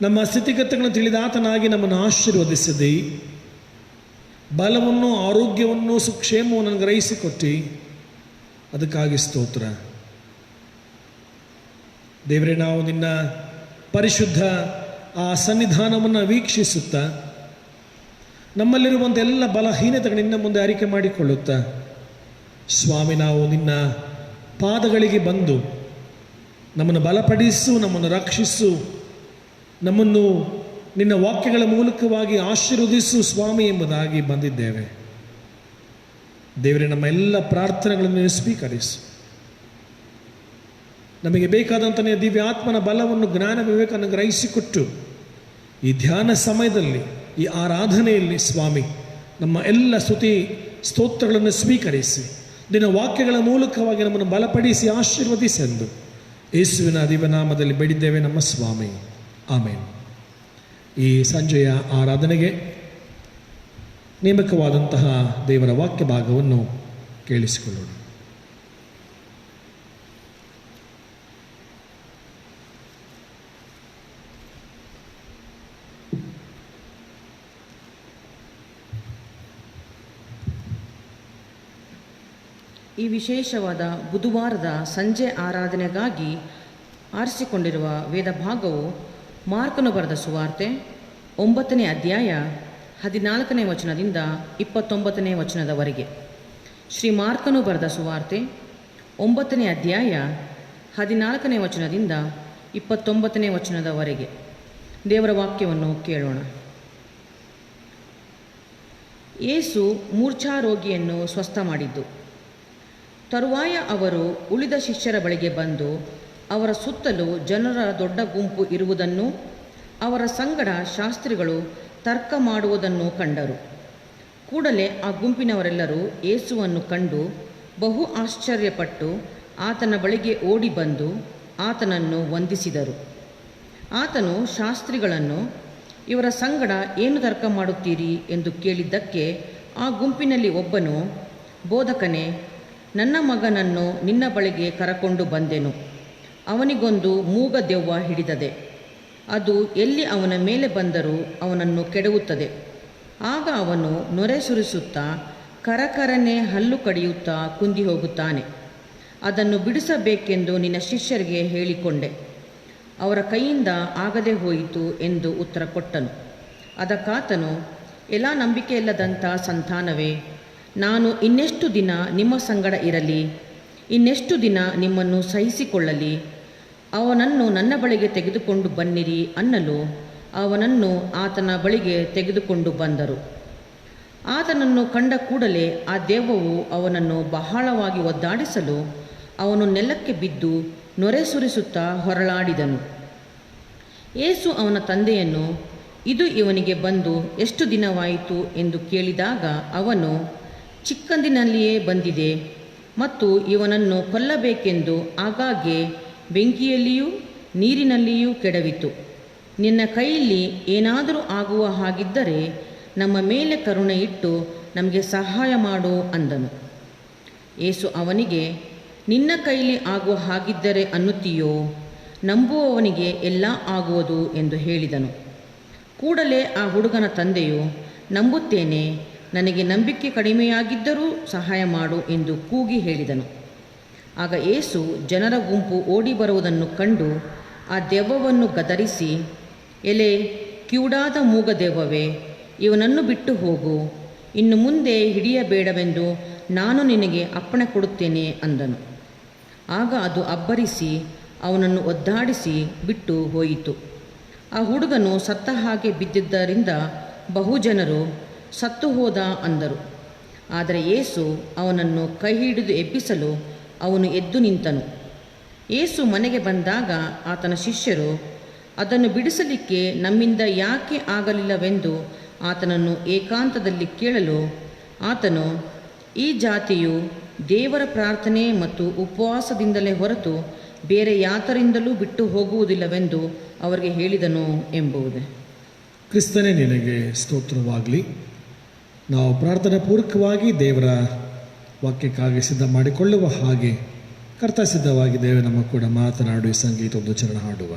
ನಮ್ಮ ಸ್ಥಿತಿಗತಿಗಳನ್ನು ತಿಳಿದಾತನಾಗಿ ನಮ್ಮನ್ನು ಆಶೀರ್ವದಿಸಿದಿ. ಬಲವನ್ನು, ಆರೋಗ್ಯವನ್ನು, ಸುಕ್ಷೇಮವನ್ನು ಗ್ರಹಿಸಿಕೊಟ್ಟು ಅದಕ್ಕಾಗಿ ಸ್ತೋತ್ರ. ದೇವರೇ, ನಾವು ನಿನ್ನ ಪರಿಶುದ್ಧ ಆ ಸನ್ನಿಧಾನವನ್ನು ವೀಕ್ಷಿಸುತ್ತಾ ನಮ್ಮಲ್ಲಿರುವಂಥ ಎಲ್ಲ ಬಲಹೀನತೆಗಳು ನಿನ್ನ ಮುಂದೆ ಅರಿಕೆ ಮಾಡಿಕೊಳ್ಳುತ್ತಾ ಸ್ವಾಮಿ, ನಾವು ನಿನ್ನ ಪಾದಗಳಿಗೆ ಬಂದು ನಮ್ಮನ್ನು ಬಲಪಡಿಸು, ನಮ್ಮನ್ನು ರಕ್ಷಿಸು, ನಮ್ಮನ್ನು ನಿನ್ನ ವಾಕ್ಯಗಳ ಮೂಲಕವಾಗಿ ಆಶೀರ್ವದಿಸು ಸ್ವಾಮಿ ಎಂಬುದಾಗಿ ಬಂದಿದ್ದೇವೆ. ದೇವರೇ, ನಮ್ಮ ಎಲ್ಲ ಪ್ರಾರ್ಥನೆಗಳನ್ನು ಸ್ವೀಕರಿಸು. ನಮಗೆ ಬೇಕಾದಂಥ ದಿವ್ಯಾತ್ಮನ ಬಲವನ್ನು, ಜ್ಞಾನ, ವಿವೇಕವನ್ನು ಗ್ರಹಿಸಿಕೊಟ್ಟು ಈ ಧ್ಯಾನ ಸಮಯದಲ್ಲಿ, ಈ ಆರಾಧನೆಯಲ್ಲಿ ಸ್ವಾಮಿ ನಮ್ಮ ಎಲ್ಲ ಸ್ತುತಿ ಸ್ತೋತ್ರಗಳನ್ನು ಸ್ವೀಕರಿಸಿ ನಿನ್ನ ವಾಕ್ಯಗಳ ಮೂಲಕವಾಗಿ ನಮ್ಮನ್ನು ಬಲಪಡಿಸಿ ಆಶೀರ್ವದಿಸೆಂದು ಯೇಸುವಿನ ದಿವ್ಯನಾಮದಲ್ಲಿ ಬೇಡಿದ್ದೇವೆ ನಮ್ಮ ಸ್ವಾಮಿ. ಆಮೇನ್. ಈ ಸಂಜೆಯ ಆರಾಧನೆಗೆ ನೇಮಕವಾದಂತಹ ದೇವರ ವಾಕ್ಯ ಭಾಗವನ್ನು ಕೇಳಿಸಿಕೊಳ್ಳೋಣ. ಈ ವಿಶೇಷವಾದ ಬುಧವಾರದ ಸಂಜೆ ಆರಾಧನೆಗಾಗಿ ಆರಿಸಿಕೊಂಡಿರುವ ವೇದ ಭಾಗವು ಮಾರ್ಕನು ಬರೆದ ಸುವಾರ್ತೆ 9ನೇ ಅಧ್ಯಾಯ 14ನೇ ವಚನದಿಂದ 29ನೇ ವಚನದವರೆಗೆ. ಶ್ರೀ ಮಾರ್ಕನು ಬರೆದ ಸುವಾರ್ತೆ 9ನೇ ಅಧ್ಯಾಯ 14ನೇ ವಚನದಿಂದ 29ನೇ ವಚನದವರೆಗೆ. ದೇವರ ವಾಕ್ಯವನ್ನು ಕೇಳೋಣ. ಯೇಸು ಮೂರ್ಛಾರೋಗಿಯನ್ನು ಸ್ವಸ್ಥ ಮಾಡಿದ್ದು. ತರುವಾಯ ಅವರು ಉಳಿದ ಶಿಷ್ಯರ ಬಳಿಗೆ ಬಂದು ಅವರ ಸುತ್ತಲೂ ಜನರ ದೊಡ್ಡ ಗುಂಪು ಇರುವುದನ್ನು, ಅವರ ಸಂಗಡ ಶಾಸ್ತ್ರಿಗಳು ತರ್ಕ ಮಾಡುವುದನ್ನು ಕಂಡರು. ಕೂಡಲೇ ಆ ಗುಂಪಿನವರೆಲ್ಲರೂ ಯೇಸುವನ್ನು ಕಂಡು ಬಹು ಆಶ್ಚರ್ಯಪಟ್ಟು ಆತನ ಬಳಿಗೆ ಓಡಿ ಬಂದು ಆತನನ್ನು ವಂದಿಸಿದರು. ಆತನು ಶಾಸ್ತ್ರಿಗಳನ್ನು, ಇವರ ಸಂಗಡ ಏನು ತರ್ಕ ಮಾಡುತ್ತೀರಿ ಎಂದು ಕೇಳಿದ್ದಕ್ಕೆ ಆ ಗುಂಪಿನಲ್ಲಿ ಒಬ್ಬನು, ಬೋಧಕನೇ, ನನ್ನ ಮಗನನ್ನು ನಿನ್ನ ಬಳಿಗೆ ಕರಕೊಂಡು ಬಂದೆನು. ಅವನಿಗೊಂದು ಮೂಗ ದೆವ್ವ ಹಿಡಿದದೆ. ಅದು ಎಲ್ಲಿ ಅವನ ಮೇಲೆ ಬಂದರೂ ಅವನನ್ನು ಕೆಡವುತ್ತದೆ. ಆಗ ಅವನು ನೊರೆ ಸುರಿಸುತ್ತಾ ಕರಕರನೆ ಹಲ್ಲು ಕಡಿಯುತ್ತಾ ಕುಂದಿ ಹೋಗುತ್ತಾನೆ. ಅದನ್ನು ಬಿಡಿಸಬೇಕೆಂದು ನಿನ್ನ ಶಿಷ್ಯರಿಗೆ ಹೇಳಿಕೊಂಡೆ. ಅವರ ಕೈಯಿಂದ ಆಗದೆ ಹೋಯಿತು ಎಂದು ಉತ್ತರ ಕೊಟ್ಟನು. ಅದಕ್ಕಾತನು, ಎಲ್ಲ ನಂಬಿಕೆಯಿಲ್ಲದಂಥ ಸಂತಾನವೇ, ನಾನು ಇನ್ನೆಷ್ಟು ದಿನ ನಿಮ್ಮ ಸಂಗಡ ಇರಲಿ? ಇನ್ನೆಷ್ಟು ದಿನ ನಿಮ್ಮನ್ನು ಸಹಿಸಿಕೊಳ್ಳಲಿ? ಅವನನ್ನು ನನ್ನ ಬಳಿಗೆ ತೆಗೆದುಕೊಂಡು ಬನ್ನಿರಿ ಅನ್ನಲು ಅವನನ್ನು ಆತನ ಬಳಿಗೆ ತೆಗೆದುಕೊಂಡು ಬಂದರು. ಆತನನ್ನು ಕಂಡ ಕೂಡಲೇ ಆ ದೆವ್ವವು ಅವನನ್ನು ಬಹಳವಾಗಿ ಒದ್ದಾಡಿಸಲು ಅವನು ನೆಲಕ್ಕೆ ಬಿದ್ದು ನೊರೆ ಸುರಿಸುತ್ತಾ ಹೊರಳಾಡಿದನು. ಯೇಸು ಅವನ ತಂದೆಯನ್ನು, ಇದು ಇವನಿಗೆ ಬಂದು ಎಷ್ಟು ದಿನವಾಯಿತು ಎಂದು ಕೇಳಿದಾಗ ಅವನು, ಚಿಕ್ಕಂದಿನಲ್ಲಿಯೇ ಬಂದಿದೆ ಮತ್ತು ಇವನನ್ನು ಕೊಲ್ಲಬೇಕೆಂದು ಆಗಾಗ್ಗೆ ಬೆಂಕಿಯಲ್ಲಿಯೂ ನೀರಿನಲ್ಲಿಯೂ ಕೆಡವಿತು. ನಿನ್ನ ಕೈಯಲ್ಲಿ ಏನಾದರೂ ಆಗುವ ಹಾಗಿದ್ದರೆ ನಮ್ಮ ಮೇಲೆ ಕರುಣೆ ಇಟ್ಟು ನಮಗೆ ಸಹಾಯ ಮಾಡು ಅಂದನು. ಯೇಸು ಅವನಿಗೆ, ನಿನ್ನ ಕೈಲಿ ಆಗುವ ಹಾಗಿದ್ದರೆ ಅನ್ನುತ್ತೀಯೋ? ನಂಬುವವನಿಗೆ ಎಲ್ಲ ಆಗುವುದು ಎಂದು ಹೇಳಿದನು. ಕೂಡಲೇ ಆ ಹುಡುಗನ ತಂದೆಯು, ನಂಬುತ್ತೇನೆ, ನನಗೆ ನಂಬಿಕೆ ಕಡಿಮೆಯಾಗಿದ್ದರೂ ಸಹಾಯ ಮಾಡು ಎಂದು ಕೂಗಿ ಹೇಳಿದನು. ಆಗ ಯೇಸು ಜನರ ಗುಂಪು ಓಡಿ ಬರುವುದನ್ನು ಕಂಡು ಆ ದೆವ್ವವನ್ನು ಗದರಿಸಿ, ಎಲೆ ಕಿವುಡಾದ ಮೂಗ ದೆವ್ವವೇ, ಇವನನ್ನು ಬಿಟ್ಟು ಹೋಗು, ಇನ್ನು ಮುಂದೆ ಹಿಡಿಯಬೇಡವೆಂದು ನಾನು ನಿನಗೆ ಅಪ್ಪಣೆ ಕೊಡುತ್ತೇನೆ ಅಂದನು. ಆಗ ಅದು ಅಬ್ಬರಿಸಿ ಅವನನ್ನು ಒದ್ದಾಡಿಸಿ ಬಿಟ್ಟು ಹೋಯಿತು. ಆ ಹುಡುಗನು ಸತ್ತ ಹಾಗೆ ಬಿದ್ದಿದ್ದರಿಂದ ಬಹುಜನರು ಸತ್ತು ಹೋದ ಅಂದರು. ಆದರೆ ಯೇಸು ಅವನನ್ನು ಕೈ ಹಿಡಿದು ಎಬ್ಬಿಸಲು ಅವನು ಎದ್ದು ನಿಂತನು. ಯೇಸು ಮನೆಗೆ ಬಂದಾಗ ಆತನ ಶಿಷ್ಯರು ಅದನ್ನು ಬಿಡಿಸಲಿಕ್ಕೆ ನಮ್ಮಿಂದ ಯಾಕೆ ಆಗಲಿಲ್ಲವೆಂದು ಆತನನ್ನು ಏಕಾಂತದಲ್ಲಿ ಕೇಳಲು ಆತನು, ಈ ಜಾತಿಯು ದೇವರ ಪ್ರಾರ್ಥನೆ ಮತ್ತು ಉಪವಾಸದಿಂದಲೇ ಹೊರತು ಬೇರೆ ಯಾತರಿಂದಲೂ ಬಿಟ್ಟು ಹೋಗುವುದಿಲ್ಲವೆಂದು ಅವರಿಗೆ ಹೇಳಿದನು ಎಂಬುದೇ. ಕ್ರಿಸ್ತನೇ ನಿನಗೆ ಸ್ತೋತ್ರವಾಗಲಿ. ನಾವು ಪ್ರಾರ್ಥನಾ ಪೂರ್ವಕವಾಗಿ ದೇವರ ವಾಕ್ಯಕ್ಕಾಗಿ ಸಿದ್ಧ ಮಾಡಿಕೊಳ್ಳುವ ಹಾಗೆ ಕರ್ತ ಸಿದ್ಧವಾಗಿ ದೇವ ನಮ್ಮ ಕೂಡ ಮಾತನಾಡುವ ಸಂಗೀತ ಒಂದು ಚರಣ ಹಾಡುವ.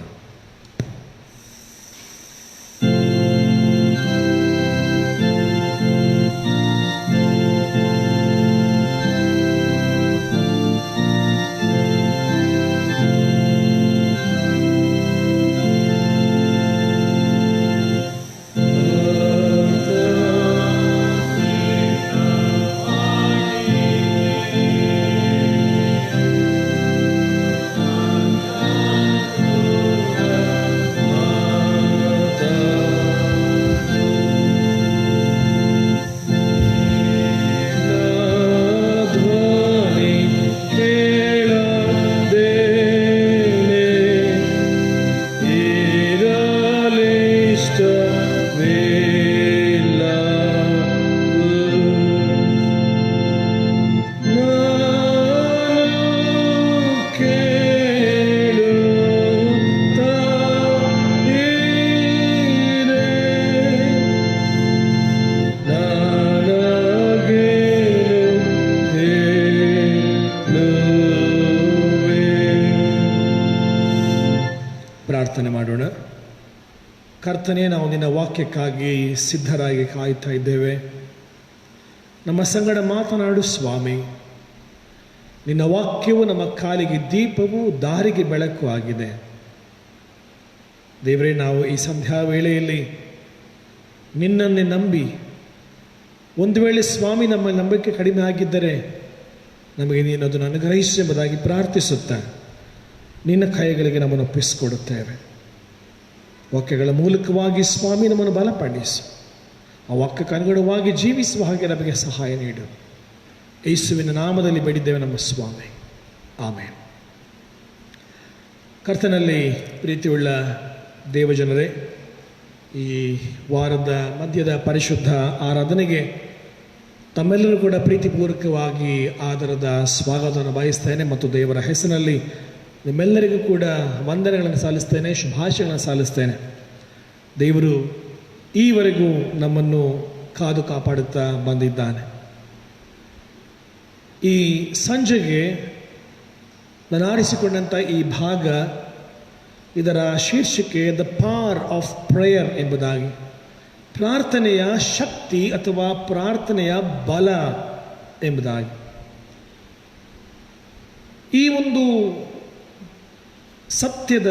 ಪ್ರಾರ್ಥನೆ ಮಾಡೋಣ. ಕರ್ತನೇ, ನಾವು ನಿನ್ನ ವಾಕ್ಯಕ್ಕಾಗಿ ಸಿದ್ಧರಾಗಿ ಕಾಯ್ತಾ ಇದ್ದೇವೆ. ನಮ್ಮ ಸಂಗಡ ಮಾತನಾಡು ಸ್ವಾಮಿ. ನಿನ್ನ ವಾಕ್ಯವು ನಮ್ಮ ಕಾಲಿಗೆ ದೀಪವು, ದಾರಿಗೆ ಬೆಳಕು ಆಗಿದೆ. ದೇವರೇ, ನಾವು ಈ ಸಂಧ್ಯಾ ವೇಳೆಯಲ್ಲಿ ನಿನ್ನನ್ನೇ ನಂಬಿ, ಒಂದು ವೇಳೆ ಸ್ವಾಮಿ ನಮ್ಮ ನಂಬಿಕೆ ಕಡಿಮೆ ಆಗಿದ್ದರೆ ನಮಗೆ ನೀನು ಅದನ್ನು ಅನುಗ್ರಹಿಸಿ ಎಂಬುದಾಗಿ ಪ್ರಾರ್ಥಿಸುತ್ತಾ ನಿನ್ನ ಕೈಗಳಿಗೆ ನಮ್ಮನ್ನು ಒಪ್ಪಿಸಿಕೊಡುತ್ತೇವೆ. ವಾಕ್ಯಗಳ ಮೂಲಕವಾಗಿ ಸ್ವಾಮಿ ನಮ್ಮನ್ನು ಬಲಪಡಿಸು. ಆ ವಾಕ್ಯಕ್ಕೆ ಅನುಗುಣವಾಗಿ ಜೀವಿಸುವ ಹಾಗೆ ನಮಗೆ ಸಹಾಯ ನೀಡು. ಯೇಸುವಿನ ನಾಮದಲ್ಲಿ ಬೇಡಿದ್ದೇವೆ ನಮ್ಮ ಸ್ವಾಮಿ, ಆಮೇನ್. ಕರ್ತನಲ್ಲಿ ಪ್ರೀತಿಯುಳ್ಳ ದೇವಜನರೇ, ಈ ವಾರದ ಮಧ್ಯದ ಪರಿಶುದ್ಧ ಆರಾಧನೆಗೆ ತಮ್ಮೆಲ್ಲರೂ ಕೂಡ ಪ್ರೀತಿಪೂರ್ವಕವಾಗಿ ಆದರದ ಸ್ವಾಗತವನ್ನು ಬಯಸ್ತೇನೆ ಮತ್ತು ದೇವರ ಹೆಸರಿನಲ್ಲಿ ನಿಮ್ಮೆಲ್ಲರಿಗೂ ಕೂಡ ವಂದನೆಗಳನ್ನು ಸಲ್ಲಿಸ್ತೇನೆ, ಶುಭಾಶಯಗಳನ್ನು ಸಲ್ಲಿಸ್ತೇನೆ. ದೇವರು ಈವರೆಗೂ ನಮ್ಮನ್ನು ಕಾದು ಕಾಪಾಡುತ್ತಾ ಬಂದಿದ್ದಾನೆ. ಈ ಸಂಜೆಗೆ ನಾನು ಆರಿಸಿಕೊಂಡಂಥ ಈ ಭಾಗ, ಇದರ ಶೀರ್ಷಿಕೆ ದ ಪವರ್ ಆಫ್ ಪ್ರೇಯರ್ ಎಂಬುದಾಗಿ, ಪ್ರಾರ್ಥನೆಯ ಶಕ್ತಿ ಅಥವಾ ಪ್ರಾರ್ಥನೆಯ ಬಲ ಎಂಬುದಾಗಿ. ಈ ಒಂದು ಸತ್ಯದ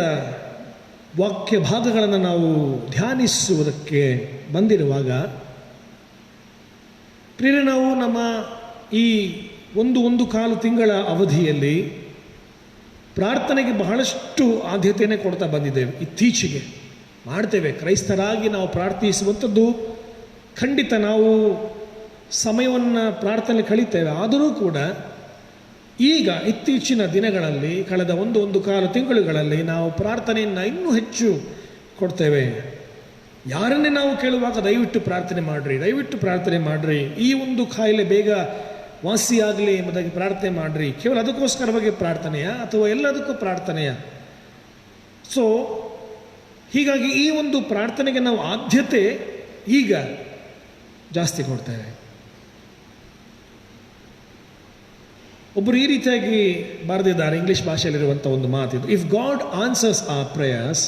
ವಾಕ್ಯ ಭಾಗಗಳನ್ನು ನಾವು ಧ್ಯಾನಿಸುವುದಕ್ಕೆ ಬಂದಿರುವಾಗ, ಪ್ರಿಯರೇ, ನಾವು ನಮ್ಮ ಈ ಒಂದು ಕಾಲು ತಿಂಗಳ ಅವಧಿಯಲ್ಲಿ ಪ್ರಾರ್ಥನೆಗೆ ಬಹಳಷ್ಟು ಆದ್ಯತೆಯನ್ನು ಕೊಡ್ತಾ ಬಂದಿದ್ದೇವೆ. ಇತ್ತೀಚೆಗೆ ಮಾಡ್ತೇವೆ, ಕ್ರೈಸ್ತರಾಗಿ ನಾವು ಪ್ರಾರ್ಥಿಸುವಂಥದ್ದು ಖಂಡಿತ, ನಾವು ಸಮಯವನ್ನು ಪ್ರಾರ್ಥನೆ ಕಳೀತೇವೆ. ಆದರೂ ಕೂಡ ಈಗ ಇತ್ತೀಚಿನ ದಿನಗಳಲ್ಲಿ, ಕಳೆದ ಒಂದು ಕಾಲು ತಿಂಗಳುಗಳಲ್ಲಿ ನಾವು ಪ್ರಾರ್ಥನೆಯನ್ನು ಇನ್ನೂ ಹೆಚ್ಚು ಕೊಡ್ತೇವೆ. ಯಾರನ್ನೇ ನಾವು ಕೇಳುವಾಗ ದಯವಿಟ್ಟು ಪ್ರಾರ್ಥನೆ ಮಾಡಿರಿ, ದಯವಿಟ್ಟು ಪ್ರಾರ್ಥನೆ ಮಾಡಿರಿ, ಈ ಒಂದು ಕಾಯಿಲೆ ಬೇಗ ವಾಸಿಯಾಗಲಿ ಎಂಬುದಾಗಿ ಪ್ರಾರ್ಥನೆ ಮಾಡಿರಿ. ಕೇವಲ ಅದಕ್ಕೋಸ್ಕರವಾಗಿ ಪ್ರಾರ್ಥನೆಯ ಅಥವಾ ಎಲ್ಲದಕ್ಕೂ ಪ್ರಾರ್ಥನೆಯ? ಸೊ ಹೀಗಾಗಿ ಈ ಒಂದು ಪ್ರಾರ್ಥನೆಗೆ ನಾವು ಆದ್ಯತೆ ಈಗ ಜಾಸ್ತಿ ಕೊಡ್ತೇವೆ. ಒಬ್ಬರು ಈ ರೀತಿಯಾಗಿ ಬರೆದಿದ್ದಾರೆ, ಇಂಗ್ಲಿಷ್ ಭಾಷೆಯಲ್ಲಿರುವಂಥ ಒಂದು ಮಾತಿದು: if God answers our prayers,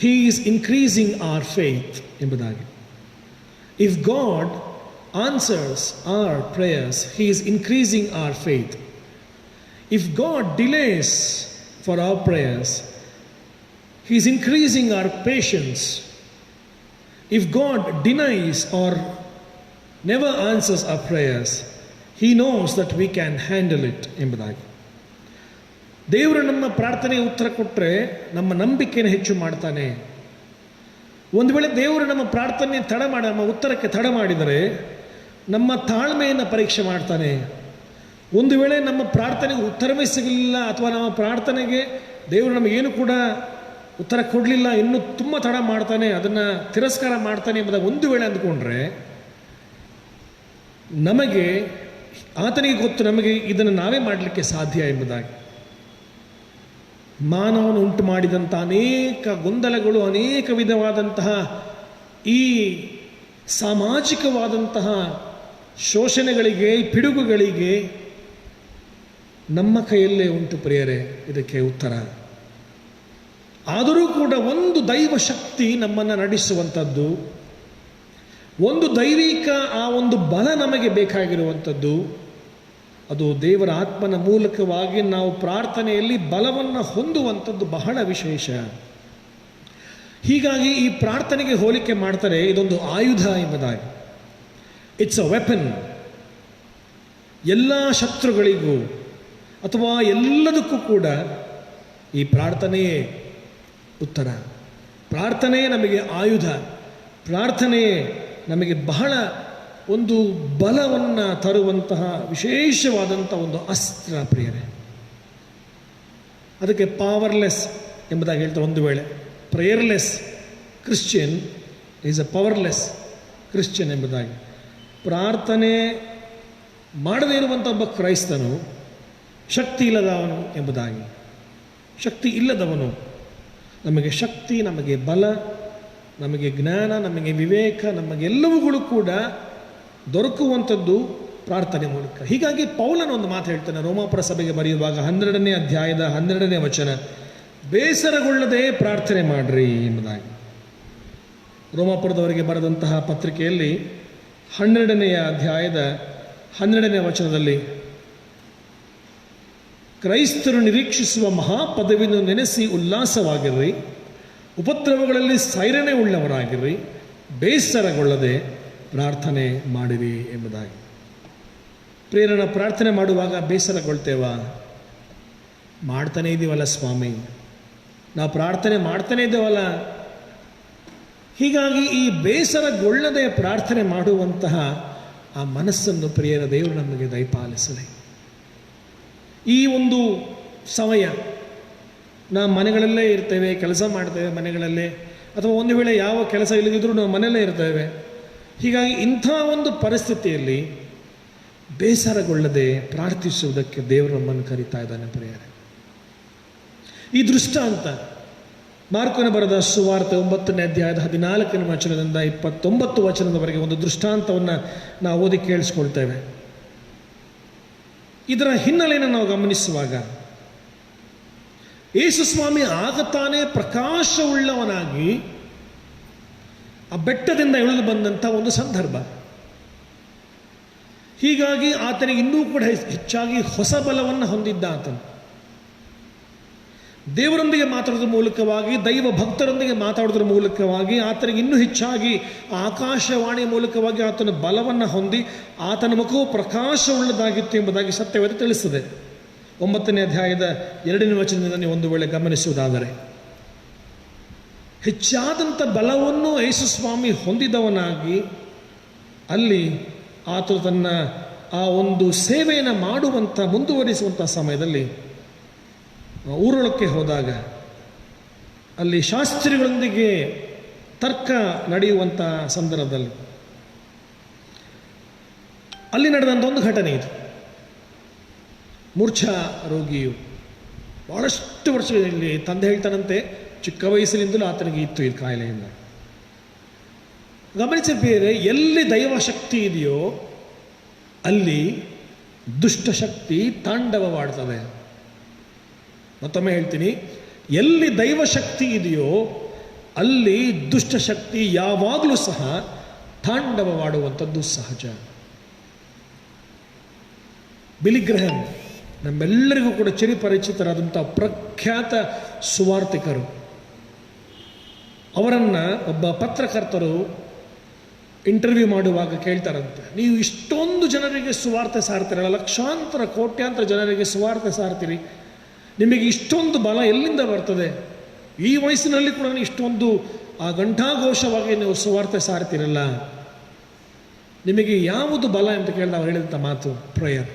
he is increasing our faith ಎಂಬುದಾಗಿ. If God answers our prayers, he is increasing our faith. If God delays for our prayers, he is increasing our patience. If God denies or never answers our prayers, he knows that we can handle it ಎಂಬುದಾಗಿ. ದೇವರು ನಮ್ಮ ಪ್ರಾರ್ಥನೆಗೆ ಉತ್ತರ ಕೊಟ್ಟರೆ ನಮ್ಮ ನಂಬಿಕೆಯನ್ನು ಹೆಚ್ಚು ಮಾಡ್ತಾನೆ. ಒಂದು ವೇಳೆ ದೇವರು ನಮ್ಮ ಪ್ರಾರ್ಥನೆ ನಮ್ಮ ಉತ್ತರಕ್ಕೆ ತಡ ಮಾಡಿದರೆ ನಮ್ಮ ತಾಳ್ಮೆಯನ್ನು ಪರೀಕ್ಷೆ ಮಾಡ್ತಾನೆ. ಒಂದು ವೇಳೆ ನಮ್ಮ ಪ್ರಾರ್ಥನೆಗೆ ಉತ್ತರವೇ ಸಿಗಲಿಲ್ಲ ಅಥವಾ ನಮ್ಮ ಪ್ರಾರ್ಥನೆಗೆ ದೇವರು ನಮಗೇನು ಕೂಡ ಉತ್ತರ ಕೊಡಲಿಲ್ಲ, ಇನ್ನೂ ತುಂಬ ತಡ ಮಾಡ್ತಾನೆ, ಅದನ್ನು ತಿರಸ್ಕಾರ ಮಾಡ್ತಾನೆ ಎಂಬುದಾಗಿ ಒಂದು ವೇಳೆ ಅಂದ್ಕೊಂಡ್ರೆ, ನಮಗೆ ಆತನಿಗೆ ಗೊತ್ತು ನಮಗೆ ಇದನ್ನು ನಾವೇ ಮಾಡಲಿಕ್ಕೆ ಸಾಧ್ಯ ಎಂಬುದಾಗಿ. ಮಾನವನು ಉಂಟು ಮಾಡಿದಂಥ ಅನೇಕ ಗೊಂದಲಗಳು, ಅನೇಕ ವಿಧವಾದಂತಹ ಈ ಸಾಮಾಜಿಕವಾದಂತಹ ಶೋಷಣೆಗಳಿಗೆ, ಪಿಡುಗುಗಳಿಗೆ ನಮ್ಮ ಕೈಯಲ್ಲೇ ಉಂಟು ಪ್ರಿಯರೇ ಇದಕ್ಕೆ ಉತ್ತರ. ಆದರೂ ಕೂಡ ಒಂದು ದೈವ ಶಕ್ತಿ ನಮ್ಮನ್ನು ನಡೆಸುವಂಥದ್ದು, ಒಂದು ದೈವಿಕ ಆ ಒಂದು ಬಲ ನಮಗೆ ಬೇಕಾಗಿರುವಂಥದ್ದು, ಅದು ದೇವರ ಆತ್ಮನ ಮೂಲಕವಾಗಿ ನಾವು ಪ್ರಾರ್ಥನೆಯಲ್ಲಿ ಬಲವನ್ನು ಹೊಂದುವಂಥದ್ದು ಬಹಳ ವಿಶೇಷ. ಹೀಗಾಗಿ ಈ ಪ್ರಾರ್ಥನೆಗೆ ಹೋಲಿಕೆ ಮಾಡ್ತಾರೆ, ಇದೊಂದು ಆಯುಧ ಎಂಬುದಾಗಿ. It's a weapon. ಎಲ್ಲ ಶತ್ರುಗಳಿಗೂ ಅಥವಾ ಎಲ್ಲದಕ್ಕೂ ಕೂಡ ಈ ಪ್ರಾರ್ಥನೆಯೇ ಉತ್ತರ. ಪ್ರಾರ್ಥನೆಯೇ ನಮಗೆ ಆಯುಧ, ಪ್ರಾರ್ಥನೆಯೇ ನಮಗೆ ಬಹಳ ಒಂದು ಬಲವನ್ನು ತರುವಂತಹ ವಿಶೇಷವಾದಂಥ ಒಂದು ಅಸ್ತ್ರ ಪ್ರಿಯರೇ. ಅದಕ್ಕೆ ಪವರ್ಲೆಸ್ ಎಂಬುದಾಗಿ ಹೇಳ್ತಾರೆ. ಒಂದು ವೇಳೆ prayerless Christian is a powerless Christian ಎಂಬುದಾಗಿ. ಪ್ರಾರ್ಥನೆ ಮಾಡದೇ ಇರುವಂಥ ಒಬ್ಬ ಕ್ರೈಸ್ತನು ಶಕ್ತಿ ಇಲ್ಲದವನು ಎಂಬುದಾಗಿ. ಶಕ್ತಿ ಇಲ್ಲದವನು. ನಮಗೆ ಶಕ್ತಿ, ನಮಗೆ ಬಲ, ನಮಗೆ ಜ್ಞಾನ, ನಮಗೆ ವಿವೇಕ, ನಮಗೆಲ್ಲವುಗಳು ಕೂಡ ದೊರಕುವಂಥದ್ದು ಪ್ರಾರ್ಥನೆ ಮೂಲಕ. ಹೀಗಾಗಿ ಪೌಲನ ಒಂದು ಮಾತು ಹೇಳ್ತಾನೆ ರೋಮಾಪುರ ಸಭೆಗೆ ಬರೆಯುವಾಗ 12ನೇ ಅಧ್ಯಾಯದ 12ನೇ ವಚನ: ಬೇಸರಗೊಳ್ಳದೆ ಪ್ರಾರ್ಥನೆ ಮಾಡ್ರಿ ಎಂಬುದಾಗಿ. ರೋಮಾಪುರದವರಿಗೆ ಬರೆದಂತಹ ಪತ್ರಿಕೆಯಲ್ಲಿ 12ನೇ ಅಧ್ಯಾಯದ 12ನೇ ವಚನದಲ್ಲಿ, ಕ್ರೈಸ್ತರು ನಿರೀಕ್ಷಿಸುವ ಮಹಾಪದವಿಯನ್ನು ನೆನೆಸಿ ಉಲ್ಲಾಸವಾಗಿರ್ರಿ, ಉಪದ್ರವಗಳಲ್ಲಿ ಸೈರಣೆ ಉಳ್ಳವರಾಗಿರ್ರಿ, ಬೇಸರಗೊಳ್ಳದೆ ಪ್ರಾರ್ಥನೆ ಮಾಡಿರಿ ಎಂಬುದಾಗಿ. ಪ್ರೇರಣ ಪ್ರಾರ್ಥನೆ ಮಾಡುವಾಗ ಬೇಸರಗೊಳ್ತೇವಾ? ಮಾಡ್ತಾನೇ ಇದ್ದೀವಲ್ಲ ಸ್ವಾಮಿ, ನಾವು ಪ್ರಾರ್ಥನೆ ಮಾಡ್ತಾನೇ ಇದ್ದೇವಲ್ಲ. ಹೀಗಾಗಿ ಈ ಬೇಸರಗೊಳ್ಳದೆ ಪ್ರಾರ್ಥನೆ ಮಾಡುವಂತಹ ಆ ಮನಸ್ಸನ್ನು ಪ್ರಿಯರ ದೇವರು ನಮಗೆ ದಯಪಾಲಿಸಲಿ. ಈ ಒಂದು ಸಮಯ ನಾವು ಮನೆಗಳಲ್ಲೇ ಇರ್ತೇವೆ, ಕೆಲಸ ಮಾಡ್ತೇವೆ ಮನೆಗಳಲ್ಲೇ, ಅಥವಾ ಒಂದು ವೇಳೆ ಯಾವ ಕೆಲಸ ಇಲ್ಲದಿದ್ದರೂ ನಾವು ಮನೆಯಲ್ಲೇ ಇರ್ತೇವೆ. ಹೀಗಾಗಿ ಇಂಥ ಒಂದು ಪರಿಸ್ಥಿತಿಯಲ್ಲಿ ಬೇಸರಗೊಳ್ಳದೆ ಪ್ರಾರ್ಥಿಸುವುದಕ್ಕೆ ದೇವರು ನಮ್ಮನ್ನು ಕರೀತಾ ಇದ್ದಾನೆ ಪ್ರಿಯರೇ. ಈ ದೃಷ್ಟಾಂತ ಮಾರ್ಕನ ಬರೆದ ಸುವಾರ್ತೆ 9ನೇ ಅಧ್ಯಾಯದ 14ನೇ ವಚನದಿಂದ 29 ವಚನದವರೆಗೆ ಒಂದು ದೃಷ್ಟಾಂತವನ್ನು ನಾವು ಓದಿ ಕೇಳಿಸ್ಕೊಳ್ತೇವೆ. ಇದರ ಹಿನ್ನೆಲೆಯನ್ನು ನಾವು ಗಮನಿಸುವಾಗ ಯೇಸು ಸ್ವಾಮಿ ಆಗ ತಾನೇ ಪ್ರಕಾಶವುಳ್ಳವನಾಗಿ ಆ ಬೆಟ್ಟದಿಂದ ಇಳಿದು ಬಂದಂಥ ಒಂದು ಸಂದರ್ಭ. ಹೀಗಾಗಿ ಆತನಿಗೆ ಇನ್ನೂ ಕೂಡ ಹೆಚ್ಚಾಗಿ ಹೊಸ ಬಲವನ್ನು ಹೊಂದಿದ್ದ ಆತನು. ದೇವರೊಂದಿಗೆ ಮಾತಾಡೋದ್ರ ಮೂಲಕವಾಗಿ, ದೈವ ಭಕ್ತರೊಂದಿಗೆ ಮಾತಾಡೋದ್ರ ಮೂಲಕವಾಗಿ ಆತನಿಗೆ ಇನ್ನೂ ಹೆಚ್ಚಾಗಿ ಆಕಾಶವಾಣಿಯ ಮೂಲಕವಾಗಿ ಆತನ ಬಲವನ್ನು ಹೊಂದಿ ಆತನ ಮುಖವು ಪ್ರಕಾಶವುಳ್ಳದಾಗಿತ್ತು ಎಂಬುದಾಗಿ ಸತ್ಯವೇದ ತಿಳಿಸ್ತದೆ. 9ನೇ ಅಧ್ಯಾಯದ 2ನೇ ವಚನದಿಂದ ನೀವು ಒಂದು ವೇಳೆ ಗಮನಿಸುವುದಾದರೆ, ಹೆಚ್ಚಾದಂಥ ಬಲವನ್ನು ಯೇಸು ಸ್ವಾಮಿ ಹೊಂದಿದವನಾಗಿ ಅಲ್ಲಿ ಆತ ತನ್ನ ಆ ಒಂದು ಸೇವೆಯನ್ನು ಮಾಡುವಂಥ ಮುಂದುವರಿಸುವಂಥ ಸಮಯದಲ್ಲಿ ಊರೊಳಕ್ಕೆ ಹೋದಾಗ ಅಲ್ಲಿ ಶಾಸ್ತ್ರಿಗಳೊಂದಿಗೆ ತರ್ಕ ನಡೆಯುವಂಥ ಸಂದರ್ಭದಲ್ಲಿ ಅಲ್ಲಿ ನಡೆದಂಥ ಒಂದು ಘಟನೆ ಇದು. ಮೂರ್ಛಾ ರೋಗಿಯು ಭಾಳಷ್ಟು ವರ್ಷಗಳಲ್ಲಿ ತಂದೆ ಹೇಳ್ತಾನಂತೆ ಚಿಕ್ಕ ವಯಸ್ಸಿನಿಂದಲೂ ಆತನಿಗೆ ಇತ್ತು ಈ ಕಾಯಿಲೆಯಿಂದ. ಗಮನಿಸಿ ಬೇರೆ, ಎಲ್ಲಿ ದೈವಶಕ್ತಿ ಇದೆಯೋ ಅಲ್ಲಿ ದುಷ್ಟಶಕ್ತಿ ತಾಂಡವವಾಡ್ತದೆ. ಮತ್ತೊಮ್ಮೆ ಹೇಳ್ತೀನಿ, ಎಲ್ಲಿ ದೈವಶಕ್ತಿ ಇದೆಯೋ ಅಲ್ಲಿ ದುಷ್ಟಶಕ್ತಿ ಯಾವಾಗಲೂ ಸಹ ತಾಂಡವವಾಡುವಂಥದ್ದು ಸಹಜ. ಬಿಲಿಗ್ರಹಂ ನಮ್ಮೆಲ್ಲರಿಗೂ ಕೂಡ ಚಿರಪರಿಚಿತರಾದಂಥ ಪ್ರಖ್ಯಾತ ಸುವಾರ್ತಿಕರು. ಅವರನ್ನು ಒಬ್ಬ ಪತ್ರಕರ್ತರು ಇಂಟರ್ವ್ಯೂ ಮಾಡುವಾಗ ಕೇಳ್ತಾರಂತೆ, ನೀವು ಇಷ್ಟೊಂದು ಜನರಿಗೆ ಸುವಾರ್ತೆ ಸಾರ್ತೀರಲ್ಲ, ಲಕ್ಷಾಂತರ ಕೋಟ್ಯಾಂತರ ಜನರಿಗೆ ಸುವಾರ್ತೆ ಸಾರ್ತೀರಿ, ನಿಮಗೆ ಇಷ್ಟೊಂದು ಬಲ ಎಲ್ಲಿಂದ ಬರ್ತದೆ? ಈ ವಯಸ್ಸಿನಲ್ಲಿ ಕೂಡ ಇಷ್ಟೊಂದು ಆ ಘಂಟಾಘೋಷವಾಗಿ ನೀವು ಸುವಾರ್ತೆ ಸಾರ್ತೀರಲ್ಲ, ನಿಮಗೆ ಯಾವುದು ಬಲ ಅಂತ ಕೇಳಿದ ಅವ್ರು ಹೇಳಿದಂಥ ಮಾತು ಪ್ರೇಯರ್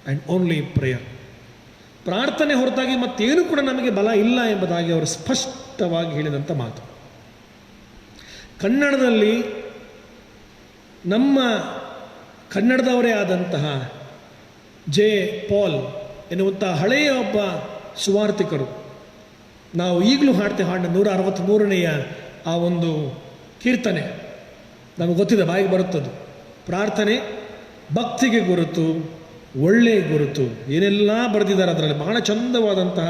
ಆ್ಯಂಡ್ ಓನ್ಲಿ ಪ್ರೇಯರ್. ಪ್ರಾರ್ಥನೆ ಹೊರತಾಗಿ ಮತ್ತೇನು ಕೂಡ ನಮಗೆ ಬಲ ಇಲ್ಲ ಎಂಬುದಾಗಿ ಅವರು ಸ್ಪಷ್ಟವಾಗಿ ಹೇಳಿದಂಥ ಮಾತು. ಕನ್ನಡದಲ್ಲಿ ನಮ್ಮ ಕನ್ನಡದವರೇ ಆದಂತಹ ಜೆ ಪಾಲ್ ಎನ್ನುವಂಥ ಹಳೆಯ ಒಬ್ಬ ಸುವಾರ್ತಿಕರು, ನಾವು ಈಗಲೂ ಹಾಡ್ತೇವೆ ಹಾಡಿನ 163ನೇ ಆ ಒಂದು ಕೀರ್ತನೆ ನಮಗೆ ಗೊತ್ತಿದೆ, ಬಾಯಿಗೆ ಬರುತ್ತದು. ಪ್ರಾರ್ಥನೆ ಭಕ್ತಿಗೆ ಗುರುತು, ಒಳ್ಳೆಯ ಗುರುತು, ಏನೆಲ್ಲ ಬರೆದಿದ್ದಾರೆ ಅದರಲ್ಲಿ. ಬಹಳ ಚಂದವಾದಂತಹ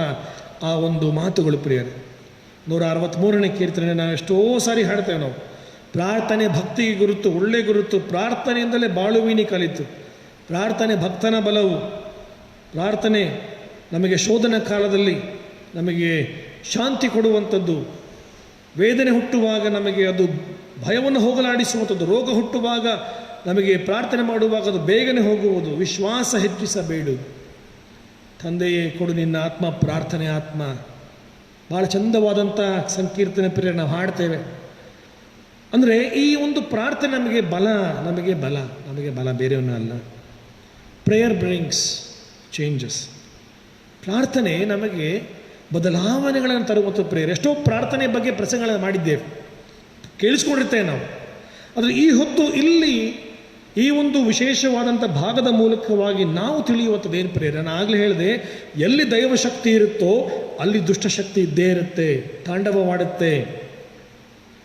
ಆ ಒಂದು ಮಾತುಗಳು ಪ್ರಿಯರೇ. 163ನೇ ಕೀರ್ತನೆ ನಾವು ಎಷ್ಟೋ ಸಾರಿ ಹಾಡ್ತೇವೆ ನಾವು. ಪ್ರಾರ್ಥನೆ ಭಕ್ತಿಗೆ ಗುರುತು, ಒಳ್ಳೆಯ ಗುರುತು, ಪ್ರಾರ್ಥನೆಯಿಂದಲೇ ಬಾಳುವಿನಿ ಕಲಿತು, ಪ್ರಾರ್ಥನೆ ಭಕ್ತನ ಬಲವು, ಪ್ರಾರ್ಥನೆ ನಮಗೆ ಶೋಧನ ಕಾಲದಲ್ಲಿ ನಮಗೆ ಶಾಂತಿ ಕೊಡುವಂಥದ್ದು, ವೇದನೆ ಹುಟ್ಟುವಾಗ ನಮಗೆ ಅದು ಭಯವನ್ನು ಹೋಗಲಾಡಿಸುವಂಥದ್ದು, ರೋಗ ಹುಟ್ಟುವಾಗ ನಮಗೆ ಪ್ರಾರ್ಥನೆ ಮಾಡುವಾಗ ಅದು ಬೇಗನೆ ಹೋಗುವುದು, ವಿಶ್ವಾಸ ಹೆಚ್ಚಿಸಬೇಡು, ತಂದೆಯೇ ಕೊಡು ನಿನ್ನ ಆತ್ಮ, ಪ್ರಾರ್ಥನೆ ಆತ್ಮ. ಭಾಳ ಚಂದವಾದಂಥ ಸಂಕೀರ್ತನೆ ಪ್ರಿಯ ನಾವು ಹಾಡ್ತೇವೆ. ಅಂದರೆ ಈ ಒಂದು ಪ್ರಾರ್ಥನೆ ನಮಗೆ ಬಲ ಬೇರೆಯವನ್ನ ಅಲ್ಲ. Prayer brings changes. ಪ್ರಾರ್ಥನೆ ನಮಗೆ ಬದಲಾವಣೆಗಳನ್ನು ತರುವಂಥ ಪ್ರೇಯರ್. ಎಷ್ಟೋ ಪ್ರಾರ್ಥನೆ ಬಗ್ಗೆ ಪ್ರಸಂಗಗಳನ್ನು ಮಾಡಿದ್ದೇವೆ, ಕೇಳಿಸ್ಕೊಂಡಿರ್ತೇವೆ ನಾವು. ಆದರೆ ಈ ಹೊತ್ತು ಇಲ್ಲಿ ಈ ಒಂದು ವಿಶೇಷವಾದಂಥ ಭಾಗದ ಮೂಲಕವಾಗಿ ನಾವು ತಿಳಿಯುವಂಥದ್ದು ಏನು ಪ್ರೇಯರ್? ನಾನು ಆಗಲೇ ಹೇಳಿದೆ, ಎಲ್ಲಿ ದೈವಶಕ್ತಿ ಇರುತ್ತೋ ಅಲ್ಲಿ ದುಷ್ಟಶಕ್ತಿ ಇದ್ದೇ ಇರುತ್ತೆ, ತಾಂಡವವಾಡುತ್ತೆ.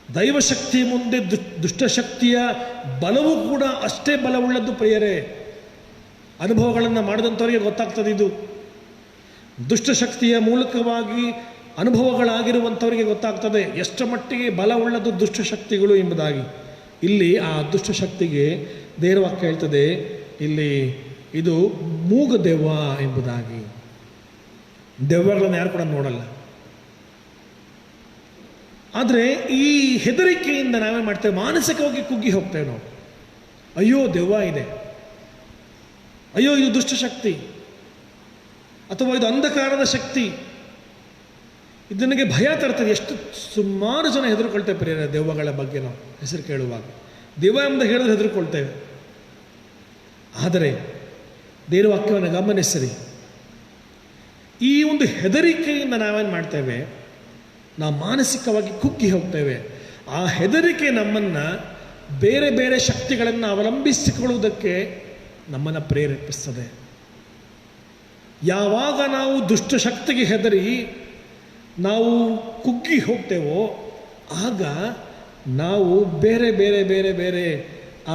ದೈವಶಕ್ತಿ ಮುಂದೆ ದುಷ್ಟಶಕ್ತಿಯ ಬಲವೂ ಕೂಡ ಅಷ್ಟೇ ಬಲವುಳ್ಳದ್ದು ಪ್ರಿಯರೇ. ಅನುಭವಗಳನ್ನು ಮಾಡಿದಂಥವರಿಗೆ ಗೊತ್ತಾಗ್ತದೆ ಇದು. ದುಷ್ಟಶಕ್ತಿಯ ಮೂಲಕವಾಗಿ ಅನುಭವಗಳಾಗಿರುವಂಥವರಿಗೆ ಗೊತ್ತಾಗ್ತದೆ ಎಷ್ಟರ ಮಟ್ಟಿಗೆ ಬಲವುಳ್ಳದ್ದು ದುಷ್ಟಶಕ್ತಿಗಳು ಎಂಬುದಾಗಿ. ಇಲ್ಲಿ ಆ ದುಷ್ಟಶಕ್ತಿಗೆ ದೇವವಾಕ್ಯ ಹೇಳ್ತದೆ, ಇಲ್ಲಿ ಇದು ಮೂಗ ದೆವ್ವ ಎಂಬುದಾಗಿ. ದೆವ್ವಗಳನ್ನು ಯಾರು ಕೂಡ ನೋಡಲ್ಲ. ಆದರೆ ಈ ಹೆದರಿಕೆಯಿಂದ ನಾವೇನು ಮಾಡ್ತೇವೆ, ಮಾನಸಿಕವಾಗಿ ಕುಗ್ಗಿ ಹೋಗ್ತೇವೆ ನಾವು. ಅಯ್ಯೋ ದೆವ್ವ ಇದೆ, ಅಯ್ಯೋ ಇದು ದುಷ್ಟಶಕ್ತಿ, ಅಥವಾ ಇದು ಅಂಧಕಾರದ ಶಕ್ತಿ, ಇದು ನನಗೆ ಭಯ ತರ್ತದೆ. ಎಷ್ಟು ಸುಮಾರು ಜನ ಹೆದರ್ಕೊಳ್ತೇವೆ ಪ್ರಿಯರೇ ದೆವ್ವಗಳ ಬಗ್ಗೆ. ನಾವು ಹೆಸರು ಕೇಳುವಾಗ ದೆವ್ವ ಎಂಬುದು ಹೇಳಿದ್ರೆ ಹೆದರ್ಕೊಳ್ತೇವೆ. ಆದರೆ ದೇವರ ವಾಕ್ಯವನ್ನು ಗಮನಿಸಿರಿ, ಈ ಒಂದು ಹೆದರಿಕೆಯಿಂದ ನಾವೇನು ಮಾಡ್ತೇವೆ, ನಾವು ಮಾನಸಿಕವಾಗಿ ಕುಗ್ಗಿ ಹೋಗ್ತೇವೆ. ಆ ಹೆದರಿಕೆ ನಮ್ಮನ್ನು ಬೇರೆ ಬೇರೆ ಶಕ್ತಿಗಳನ್ನು ಅವಲಂಬಿಸಿಕೊಳ್ಳುವುದಕ್ಕೆ ನಮ್ಮನ್ನು ಪ್ರೇರೇಪಿಸ್ತದೆ. ಯಾವಾಗ ನಾವು ದುಷ್ಟಶಕ್ತಿಗೆ ಹೆದರಿ ನಾವು ಕುಗ್ಗಿ ಹೋಗ್ತೇವೋ ಆಗ ನಾವು ಬೇರೆ ಬೇರೆ ಬೇರೆ ಬೇರೆ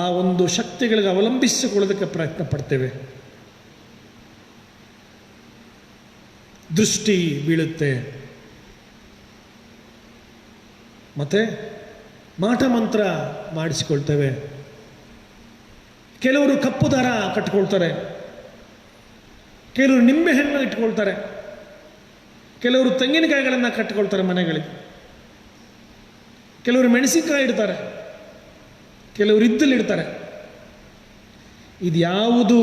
ಆ ಒಂದು ಶಕ್ತಿಗಳಿಗೆ ಅವಲಂಬಿಸಿಕೊಳ್ಳೋದಕ್ಕೆ ಪ್ರಯತ್ನ ಪಡ್ತೇವೆ. ದೃಷ್ಟಿ ಬೀಳುತ್ತೆ, ಮತ್ತೆ ಮಾಟ ಮಂತ್ರ ಮಾಡಿಸಿಕೊಳ್ತೇವೆ. ಕೆಲವರು ಕಪ್ಪು ದಾರ ಕಟ್ಕೊಳ್ತಾರೆ, ಕೆಲವರು ನಿಂಬೆಹಣ್ಣು ಇಟ್ಕೊಳ್ತಾರೆ, ಕೆಲವರು ತೆಂಗಿನಕಾಯಿಗಳನ್ನು ಕಟ್ಟಿಕೊಳ್ತಾರೆ ಮನೆಗಳಿಗೆ, ಕೆಲವರು ಮೆಣಸಿನಕಾಯಿ ಇಡ್ತಾರೆ, ಕೆಲವರು ಇದ್ದಲ್ಲಿಡ್ತಾರೆ. ಇದ್ಯಾವುದು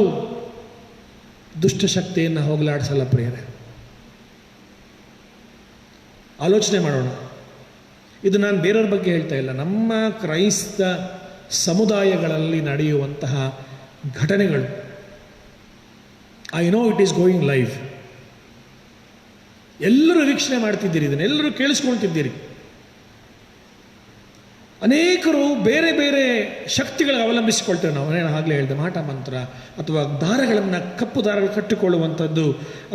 ದುಷ್ಟಶಕ್ತಿಯನ್ನು ಹೋಗಲಾಡಿಸಲ್ಲ ಪ್ರಿಯರೇ. ಆಲೋಚನೆ ಮಾಡೋಣ. ಇದು ನಾನು ಬೇರೆಯವ್ರ ಬಗ್ಗೆ ಹೇಳ್ತಾ ಇಲ್ಲ, ನಮ್ಮ ಕ್ರೈಸ್ತ ಸಮುದಾಯಗಳಲ್ಲಿ ನಡೆಯುವಂತಹ ಘಟನೆಗಳು. I know it is going live. ಎಲ್ಲರೂ ವೀಕ್ಷಣೆ ಮಾಡ್ತಿದ್ದೀರಿ, ಇದನ್ನು ಎಲ್ಲರೂ ಕೇಳಿಸ್ಕೊಳ್ತಿದ್ದೀರಿ. ಅನೇಕರು ಬೇರೆ ಬೇರೆ ಶಕ್ತಿಗಳಿಗೆ ಅವಲಂಬಿಸಿಕೊಳ್ತೇವೆ ನಾವು. ಆಗಲೇ ಹೇಳಿದೆ, ಮಾಟ ಮಂತ್ರ ಅಥವಾ ದಾರಗಳನ್ನು, ಕಪ್ಪು ದಾರಗಳು ಕಟ್ಟಿಕೊಳ್ಳುವಂಥದ್ದು,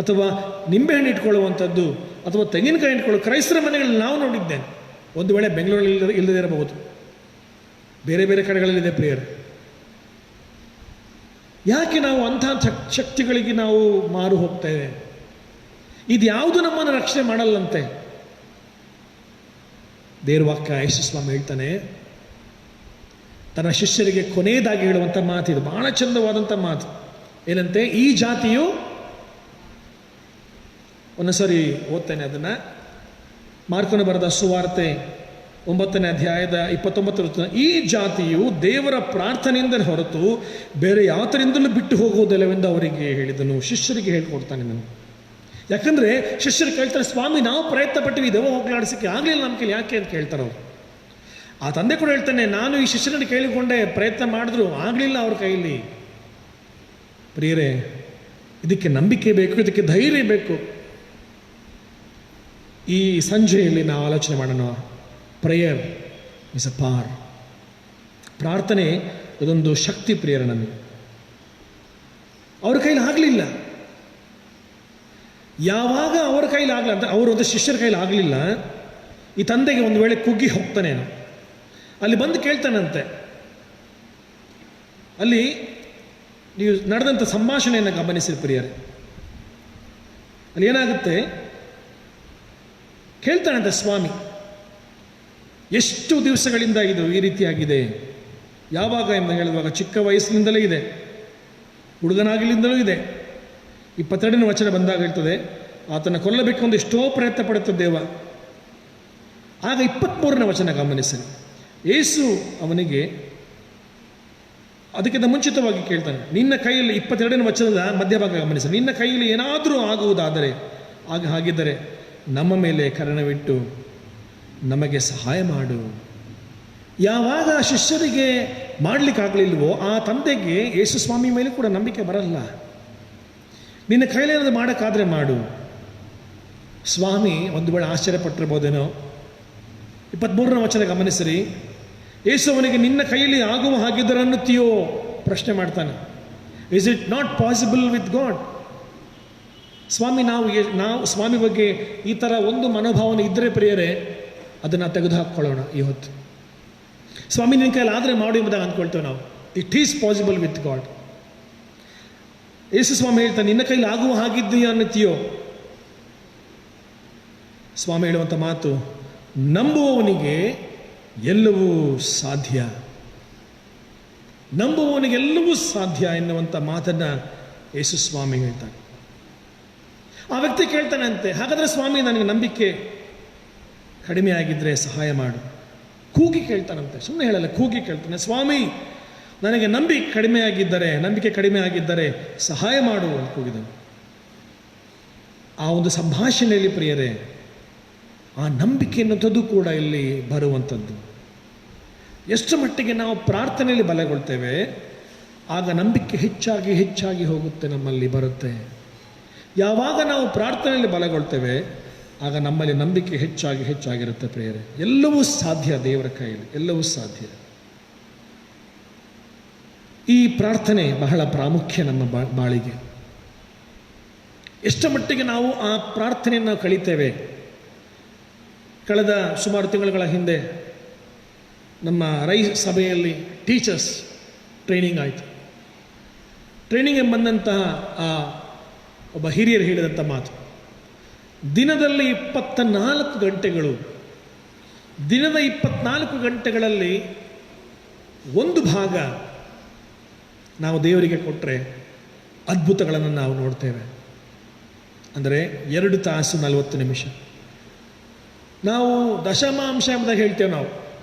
ಅಥವಾ ನಿಂಬೆಹಣ್ಣು ಇಟ್ಕೊಳ್ಳುವಂಥದ್ದು, ಅಥವಾ ತೆಂಗಿನಕಾಯಿ ಇಟ್ಕೊಳ್ಳೋ ಕ್ರೈಸ್ತರ ಮನೆಗಳಲ್ಲಿ ನಾವು ನೋಡಿದ್ದೇನೆ. ಒಂದು ವೇಳೆ ಬೆಂಗಳೂರಲ್ಲಿ ಇಲ್ಲದೇ ಇರಬಹುದು, ಬೇರೆ ಬೇರೆ ಕಡೆಗಳಲ್ಲಿದೆ ಪ್ರಿಯರು. ಯಾಕೆ ನಾವು ಅಂಥ ಶಕ್ತಿಗಳಿಗೆ ನಾವು ಮಾರು ಹೋಗ್ತೇವೆ? ಇದು ಯಾವುದು ನಮ್ಮನ್ನು ರಕ್ಷಣೆ ಮಾಡಲ್ಲಂತೆ. ದೇವ್ರ ವಾಕ್ಯ ಯೇಸು ಸ್ವಾಮಿ ಹೇಳ್ತಾನೆ, ತನ್ನ ಶಿಷ್ಯರಿಗೆ ಕೊನೆಯದಾಗಿ ಹೇಳುವಂಥ ಮಾತಿದು, ಬಹಳ ಚಂದವಾದಂಥ ಮಾತು. ಏನಂತೆ? ಈ ಜಾತಿಯು, ಒಂದೊಂದ್ಸರಿ ಓದ್ತೇನೆ ಅದನ್ನು, ಮಾರ್ಕನು ಬರೆದ ಸುವಾರ್ತೆ 9ನೇ ಅಧ್ಯಾಯದ 29. ಈ ಜಾತಿಯು ದೇವರ ಪ್ರಾರ್ಥನೆಯಿಂದ ಹೊರತು ಬೇರೆ ಯಾತರಿಂದಲೂ ಬಿಟ್ಟು ಹೋಗುವುದಿಲ್ಲವೆಂದು ಅವರಿಗೆ ಹೇಳಿದನು. ಶಿಷ್ಯರಿಗೆ ಹೇಳ್ಕೊಡ್ತಾನೆ ನಾನು. ಯಾಕಂದರೆ ಶಿಷ್ಯರು ಕೇಳ್ತಾರೆ, ಸ್ವಾಮಿ ನಾವು ಪ್ರಯತ್ನ ಪಟ್ಟಿವಿ ದೆವ್ವ ಹೋಗ್ಲಾಡಿಸಕ್ಕೆ, ಆಗಲಿಲ್ಲ ನಮ್ಮ ಕೈಲಿ, ಯಾಕೆ ಅಂತ ಕೇಳ್ತಾರೆ ಅವರು. ಆ ತಂದೆ ಕೂಡ ಹೇಳ್ತಾನೆ, ನಾನು ಈ ಶಿಷ್ಯರನ್ನು ಕೇಳಿಕೊಂಡೆ, ಪ್ರಯತ್ನ ಮಾಡಿದ್ರು ಆಗಲಿಲ್ಲ ಅವ್ರ ಕೈಯಲ್ಲಿ. ಪ್ರಿಯರೇ, ಇದಕ್ಕೆ ನಂಬಿಕೆ ಬೇಕು, ಇದಕ್ಕೆ ಧೈರ್ಯ ಬೇಕು. ಈ ಸಂಜೆಯಲ್ಲಿ ನಾವು ಆಲೋಚನೆ ಮಾಡೋಣ. ಪ್ರೇಯರ್ ಇಸ್ ಅ ಪಾರ್. ಪ್ರಾರ್ಥನೆ ಇದೊಂದು ಶಕ್ತಿ ಪ್ರಿಯರ. ನಮಗೆ ಅವ್ರ ಕೈಲಿ ಆಗಲಿಲ್ಲ. ಯಾವಾಗ ಅವರ ಕೈಲಿ ಆಗಲ್ಲ ಅಂತ, ಅವರೊಂದು ಶಿಷ್ಯರ ಕೈಲಿ ಆಗಲಿಲ್ಲ, ಈ ತಂದೆಗೆ ಒಂದು ವೇಳೆ ಕುಗ್ಗಿ ಹೋಗ್ತಾನೇನು, ಅಲ್ಲಿ ಬಂದು ಕೇಳ್ತಾನಂತೆ. ಅಲ್ಲಿ ನೀವು ನಡೆದಂಥ ಸಂಭಾಷಣೆಯನ್ನು ಗಮನಿಸಿ ಪ್ರಿಯರೇ. ಅಲ್ಲಿ ಏನಾಗುತ್ತೆ, ಕೇಳ್ತಾನಂತೆ ಸ್ವಾಮಿ, ಎಷ್ಟು ದಿವಸಗಳಿಂದ ಇದು ಈ ರೀತಿಯಾಗಿದೆ? ಯಾವಾಗ ಎಂದು ಹೇಳಿರುವಾಗ ಚಿಕ್ಕ ವಯಸ್ಸಿನಿಂದಲೇ ಇದೆ, ಹುಡುಗನಾಗಲಿಂದಲೂ ಇದೆ. 22ನೇ ವಚನ ಬಂದಾಗ ಹೇಳ್ತದೆ, ಆತನ ಕೊಲ್ಲಬೇಕು ಅಂತ ಎಷ್ಟೋ ಪ್ರಯತ್ನ ಪಡುತ್ತದೆ ದೇವ. ಆಗ 23ನೇ ವಚನ ಗಮನಿಸಿ, ಯೇಸು ಅವನಿಗೆ ಅದಕ್ಕಿಂತ ಮುಂಚಿತವಾಗಿ ಕೇಳ್ತಾನೆ, ನಿನ್ನ ಕೈಯಲ್ಲಿ 22ನೇ ವಚನದ ಮಧ್ಯಭಾಗ ಗಮನಿಸಿ, ನಿನ್ನ ಕೈಯಲ್ಲಿ ಏನಾದರೂ ಆಗುವುದಾದರೆ ಹಾಗಿದ್ದರೆ ನಮ್ಮ ಮೇಲೆ ಕರುಣವಿಟ್ಟು ನಮಗೆ ಸಹಾಯ ಮಾಡು. ಯಾವಾಗ ಶಿಷ್ಯರಿಗೆ ಮಾಡಲಿಕ್ಕಾಗಲಿಲ್ವೋ ಆ ತಂದೆಗೆ ಯೇಸು ಸ್ವಾಮಿ ಮೇಲೆ ಕೂಡ ನಂಬಿಕೆ ಬರಲ್ಲ. ನಿನ್ನ ಕೈಲೇನಾದ್ರು ಮಾಡೋಕ್ಕಾದ್ರೆ ಮಾಡು. ಸ್ವಾಮಿ ಒಂದು ವೇಳೆ ಆಶ್ಚರ್ಯಪಟ್ಟಿರ್ಬೋದೇನೋ. 23ನೇ ವಚನ ಗಮನಿಸಿರಿ, ಯೇಸು ಅವನಿಗೆ ನಿನ್ನ ಕೈಯಲ್ಲಿ ಆಗುವ ಹಾಗಿದ್ದರೆ ಅನ್ನುತ್ತೀಯೋ ಪ್ರಶ್ನೆ ಮಾಡ್ತಾನೆ. Is it not possible with God? ಸ್ವಾಮಿ, ನಾವು ಸ್ವಾಮಿ ಬಗ್ಗೆ ಈ ಥರ ಒಂದು ಮನೋಭಾವನೆ ಇದ್ದರೆ ಪ್ರಿಯರೇ, ಅದನ್ನು ತೆಗೆದುಹಾಕ್ಕೊಳ್ಳೋಣ ಇವತ್ತು. ಸ್ವಾಮಿ ನಿನ್ನ ಕೈಯಲ್ಲಿ ಆದರೆ ಮಾಡು ಎಂಬುದಾಗಿ ಅಂದ್ಕೊಳ್ತೇವೆ ನಾವು. It is possible with God. Yesu ಸ್ವಾಮಿ ಹೇಳ್ತಾನೆ, ನಿನ್ನ ಕೈಲಿ ಆಗುವ ಹಾಗಿದ್ದೀಯ ಅನ್ನತ್ತೀಯೋ. ಸ್ವಾಮಿ ಹೇಳುವಂಥ ಮಾತು, ನಂಬುವವನಿಗೆ ಎಲ್ಲವೂ ಸಾಧ್ಯ, ನಂಬುವವನಿಗೆ ಎಲ್ಲವೂ ಸಾಧ್ಯ ಎನ್ನುವಂಥ ಮಾತನ್ನು ಯೇಸು ಸ್ವಾಮಿ ಹೇಳ್ತಾನೆ. ಆ ವ್ಯಕ್ತಿ ಕೇಳ್ತಾನೆ ಅಂತೆ, ಹಾಗಾದರೆ ಸ್ವಾಮಿ ನನಗೆ ನಂಬಿಕೆ ಕಡಿಮೆ ಆಗಿದ್ದರೆ ಸಹಾಯ ಮಾಡು. ಕೂಗಿ ಕೇಳ್ತಾನಂತೆ, ಸುಮ್ಮನೆ ಹೇಳಲ್ಲ, ಕೂಗಿ ಕೇಳ್ತಾನೆ, ಸ್ವಾಮಿ ನನಗೆ ನಂಬಿಕೆ ಕಡಿಮೆ ಆಗಿದ್ದರೆ ಸಹಾಯ ಮಾಡು ಅಂತ ಕೂಗಿದನು. ಆ ಒಂದು ಸಂಭಾಷಣೆಯಲ್ಲಿ ಪ್ರಿಯರೇ, ಆ ನಂಬಿಕೆ ಎನ್ನುವಂಥದ್ದು ಕೂಡ ಇಲ್ಲಿ ಬರುವಂಥದ್ದು. ಎಷ್ಟು ಮಟ್ಟಿಗೆ ನಾವು ಪ್ರಾರ್ಥನೆಯಲ್ಲಿ ಬಲಗೊಳ್ತೇವೆ, ಆಗ ನಂಬಿಕೆ ಹೆಚ್ಚಾಗಿ ಹೆಚ್ಚಾಗಿ ಹೋಗುತ್ತೆ, ನಮ್ಮಲ್ಲಿ ಬರುತ್ತೆ. ಯಾವಾಗ ನಾವು ಪ್ರಾರ್ಥನೆಯಲ್ಲಿ ಬಲಗೊಳ್ತೇವೆ ಆಗ ನಮ್ಮಲ್ಲಿ ನಂಬಿಕೆ ಹೆಚ್ಚಾಗಿರುತ್ತೆ ಪ್ರಿಯರೇ. ಎಲ್ಲವೂ ಸಾಧ್ಯ ದೇವರ ಕೈಯಲ್ಲಿ, ಎಲ್ಲವೂ ಸಾಧ್ಯ. ಈ ಪ್ರಾರ್ಥನೆ ಬಹಳ ಪ್ರಾಮುಖ್ಯ ನಮ್ಮ ಬಾಳಿಗೆ. ಎಷ್ಟು ಮಟ್ಟಿಗೆ ನಾವು ಆ ಪ್ರಾರ್ಥನೆಯನ್ನು ಕಳೀತೇವೆ. ಕಳೆದ ಸುಮಾರು ತಿಂಗಳುಗಳ ಹಿಂದೆ ನಮ್ಮ ಸಭೆಯಲ್ಲಿ ಟೀಚರ್ಸ್ ಟ್ರೈನಿಂಗ್ ಆಯಿತು. ಟ್ರೈನಿಂಗ್ಗೆ ಬಂದಂತಹ ಆ ಒಬ್ಬ ಹಿರಿಯರು ಹೇಳಿದಂಥ ಮಾತು, ದಿನದಲ್ಲಿ 24 ಗಂಟೆಗಳು, ದಿನದ 24 ಗಂಟೆಗಳಲ್ಲಿ ಒಂದು ಭಾಗ ನಾವು ದೇವರಿಗೆ ಕೊಟ್ಟರೆ ಅದ್ಭುತಗಳನ್ನು ನಾವು ನೋಡ್ತೇವೆ. ಅಂದರೆ 2 ತಾಸು 40 ನಿಮಿಷ. ನಾವು ದಶಮಾಂಶ ಎಂಬುದಾಗಿ ಹೇಳ್ತೇವೆ. ನಾವು